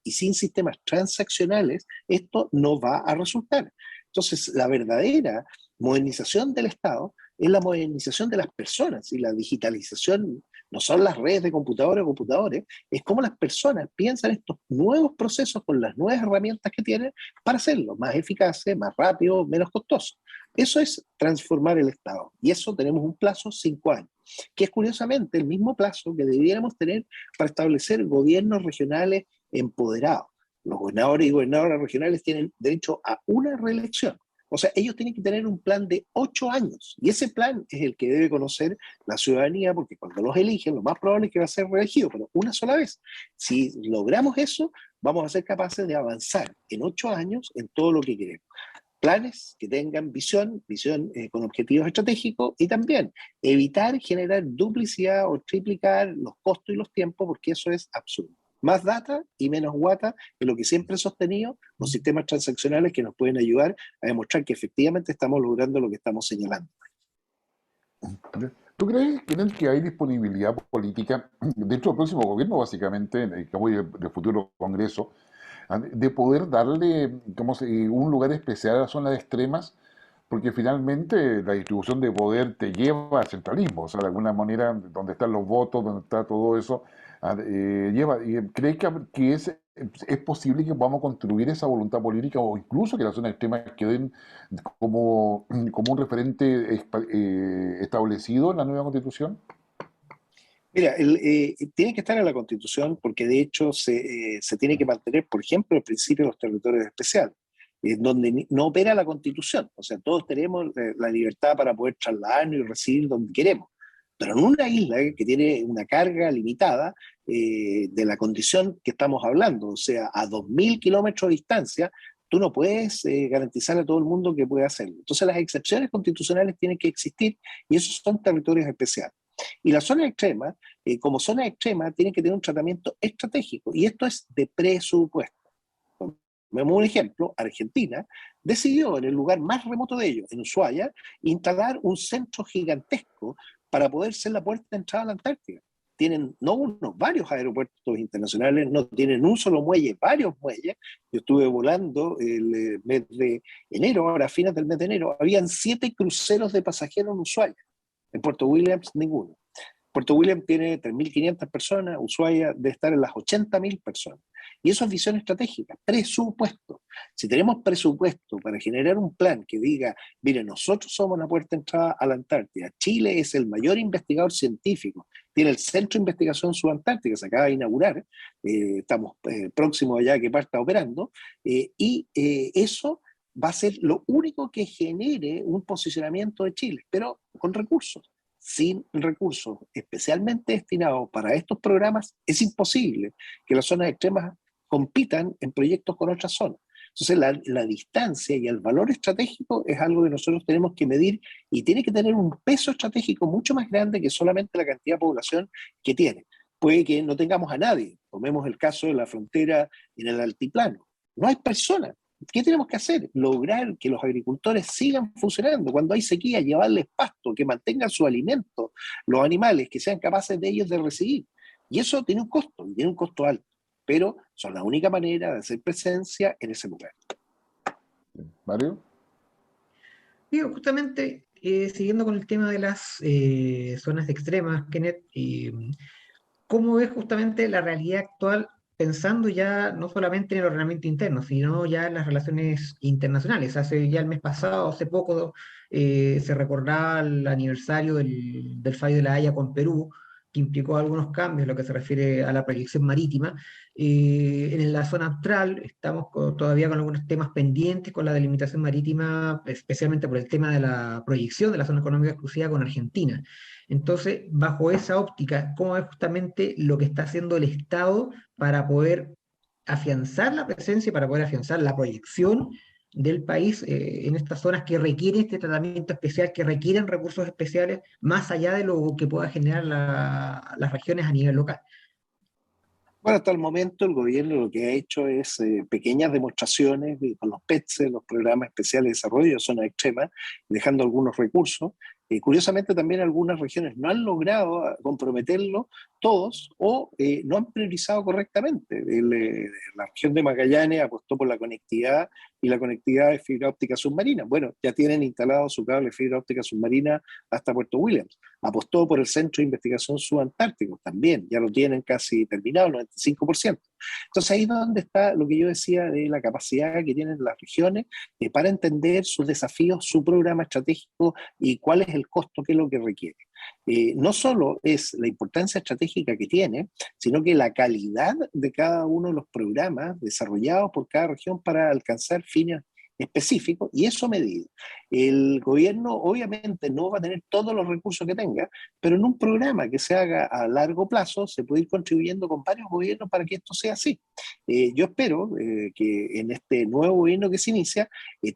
E: y sin sistemas transaccionales, esto no va a resultar. Entonces, la verdadera modernización del Estado es la modernización de las personas, y la digitalización no son las redes de computadores o computadores, es cómo las personas piensan estos nuevos procesos con las nuevas herramientas que tienen para hacerlo más eficaces, más rápido, menos costoso. Eso es transformar el Estado. Y eso tenemos un plazo 5 años, que es curiosamente el mismo plazo que debiéramos tener para establecer gobiernos regionales empoderados. Los gobernadores y gobernadoras regionales tienen derecho a una reelección. O sea, ellos tienen que tener un plan de 8 años. Y ese plan es el que debe conocer la ciudadanía, porque cuando los eligen, lo más probable es que va a ser reelegido, pero una sola vez. Si logramos eso, vamos a ser capaces de avanzar en 8 años en todo lo que queremos. Planes que tengan visión con objetivos estratégicos, y también evitar generar duplicidad o triplicar los costos y los tiempos, porque eso es absurdo. Más data y menos guata es lo que siempre he sostenido, los sistemas transaccionales que nos pueden ayudar a demostrar que efectivamente estamos logrando lo que estamos señalando.
A: ¿Tú crees que hay disponibilidad política dentro del próximo gobierno, básicamente, del futuro Congreso, de poder darle un lugar especial a las zonas extremas? Porque finalmente la distribución de poder te lleva al centralismo, o sea, de alguna manera, donde están los votos, donde está todo eso, lleva. ¿Cree que es posible que podamos construir esa voluntad política, o incluso que las zonas extremas queden como un referente establecido en la nueva Constitución?
E: Mira, tiene que estar en la Constitución, porque de hecho se tiene que mantener, por ejemplo, el principio de los territorios especiales, donde no opera la Constitución. O sea, todos tenemos la libertad para poder trasladarnos y residir donde queremos. Pero en una isla que tiene una carga limitada de la condición que estamos hablando, o sea, a 2.000 kilómetros de distancia, tú no puedes garantizar a todo el mundo que pueda hacerlo. Entonces las excepciones constitucionales tienen que existir, y esos son territorios especiales. Y las zonas extremas, como zonas extremas, tienen que tener un tratamiento estratégico, y esto es de presupuesto. Vemos un ejemplo: Argentina decidió en el lugar más remoto de ellos, en Ushuaia, instalar un centro gigantesco para poder ser la puerta de entrada a la Antártida. Tienen no uno, varios aeropuertos internacionales, no tienen un solo muelle, varios muelles. Yo estuve volando el mes de enero, ahora a fines del mes de enero, habían 7 cruceros de pasajeros en Ushuaia. En Puerto Williams, ninguno. Puerto Williams tiene 3.500 personas, Ushuaia debe estar en las 80.000 personas. Y eso es visión estratégica, presupuesto. Si tenemos presupuesto para generar un plan que diga, mire, nosotros somos la puerta de entrada a la Antártida, Chile es el mayor investigador científico, tiene el Centro de Investigación Subantártica, se acaba de inaugurar, estamos próximos allá que parta operando, eso va a ser lo único que genere un posicionamiento de Chile, pero con recursos. Sin recursos especialmente destinados para estos programas, es imposible que las zonas extremas compitan en proyectos con otras zonas. Entonces, la distancia y el valor estratégico es algo que nosotros tenemos que medir y tiene que tener un peso estratégico mucho más grande que solamente la cantidad de población que tiene. Puede que no tengamos a nadie. Tomemos el caso de la frontera en el altiplano. No hay personas. ¿Qué tenemos que hacer? Lograr que los agricultores sigan funcionando. Cuando hay sequía, llevarles pasto, que mantengan su alimento, los animales, que sean capaces de ellos de recibir. Y eso tiene un costo, y tiene un costo alto, pero son la única manera de hacer presencia en ese lugar.
A: Mario.
C: Digo, justamente, siguiendo con el tema de las zonas extremas, Kenneth, ¿cómo ves justamente la realidad actual pensando ya no solamente en el ordenamiento interno, sino ya en las relaciones internacionales? Hace ya el mes pasado, hace poco, se recordaba el aniversario del Fallo de la Haya con Perú, que implicó algunos cambios en lo que se refiere a la proyección marítima. En la zona austral estamos todavía con algunos temas pendientes con la delimitación marítima, especialmente por el tema de la proyección de la zona económica exclusiva con Argentina. Entonces, bajo esa óptica, ¿cómo es justamente lo que está haciendo el Estado para poder afianzar la presencia, para poder afianzar la proyección del país en estas zonas que requieren este tratamiento especial, que requieren recursos especiales, más allá de lo que pueda generar las regiones a nivel local?
E: Bueno, hasta el momento el gobierno lo que ha hecho es pequeñas demostraciones con los PETSE, los programas especiales de desarrollo de zonas extremas, dejando algunos recursos. Curiosamente también algunas regiones no han logrado comprometerlo todos o no han priorizado correctamente. La región de Magallanes apostó por la conectividad y la conectividad de fibra óptica submarina. Bueno, ya tienen instalado su cable de fibra óptica submarina hasta Puerto Williams. Apostó por el Centro de Investigación Subantártico, también, ya lo tienen casi terminado, el 95%. Entonces ahí es donde está lo que yo decía de la capacidad que tienen las regiones para entender sus desafíos, su programa estratégico y cuál es el costo, qué es lo que requiere. No solo es la importancia estratégica que tiene, sino que la calidad de cada uno de los programas desarrollados por cada región para alcanzar fines específicos, y eso medido. El gobierno obviamente no va a tener todos los recursos que tenga, pero en un programa que se haga a largo plazo se puede ir contribuyendo con varios gobiernos para que esto sea así. Yo espero que en este nuevo gobierno que se inicia,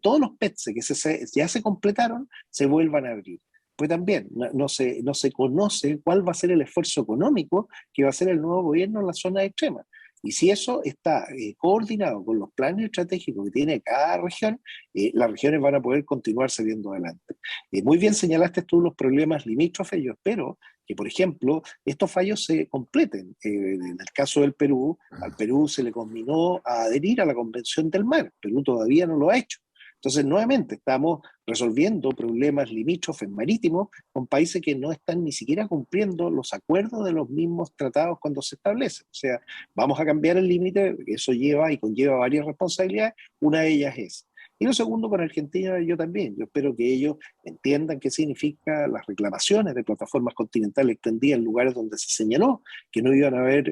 E: todos los PETS que ya se completaron se vuelvan a abrir. Pues también no se conoce cuál va a ser el esfuerzo económico que va a hacer el nuevo gobierno en la zona extrema. Y si eso está coordinado con los planes estratégicos que tiene cada región, las regiones van a poder continuar saliendo adelante. Muy bien señalaste tú los problemas limítrofes. Yo espero que, por ejemplo, estos fallos se completen. En el caso del Perú, al Perú se le conminó a adherir a la Convención del Mar. Perú todavía no lo ha hecho. Entonces, nuevamente, estamos resolviendo problemas limítrofes marítimos con países que no están ni siquiera cumpliendo los acuerdos de los mismos tratados cuando se establecen. O sea, vamos a cambiar el límite, eso lleva y conlleva varias responsabilidades, una de ellas es. Y lo segundo, con Argentina yo también. Yo espero que ellos entiendan qué significa las reclamaciones de plataformas continentales extendidas en lugares donde se señaló que no iban a haber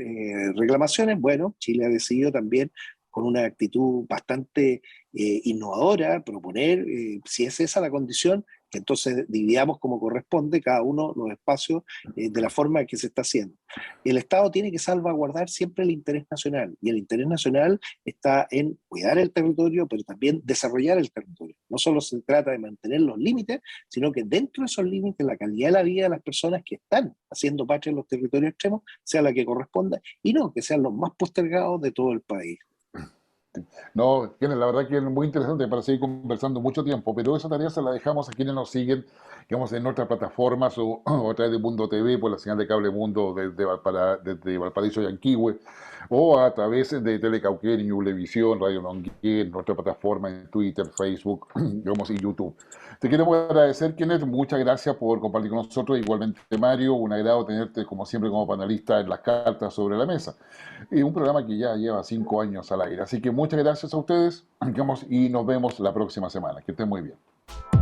E: reclamaciones. Bueno, Chile ha decidido también con una actitud bastante innovadora, proponer, si es esa la condición, que entonces dividamos como corresponde cada uno los espacios de la forma que se está haciendo. El Estado tiene que salvaguardar siempre el interés nacional, y el interés nacional está en cuidar el territorio, pero también desarrollar el territorio. No solo se trata de mantener los límites, sino que dentro de esos límites la calidad de la vida de las personas que están haciendo patria en los territorios extremos sea la que corresponda, y no que sean los más postergados de todo el país.
A: No, la verdad que es muy interesante para seguir conversando mucho tiempo, pero esa tarea se la dejamos a quienes nos siguen, digamos, en nuestras plataformas o a través de Mundo TV por la señal de Cable Mundo desde Valparaíso y Anquihue, o a través de Telecauquén, Ñublevisión, Radio Longuén, nuestra plataforma en Twitter, Facebook, digamos, y YouTube. Te queremos agradecer, Kenneth, muchas gracias por compartir con nosotros, igualmente Mario, un agrado tenerte como siempre como panelista en las cartas sobre la mesa. Y un programa que ya lleva 5 años al aire. Así que muchas gracias a ustedes, digamos, y nos vemos la próxima semana. Que estén muy bien.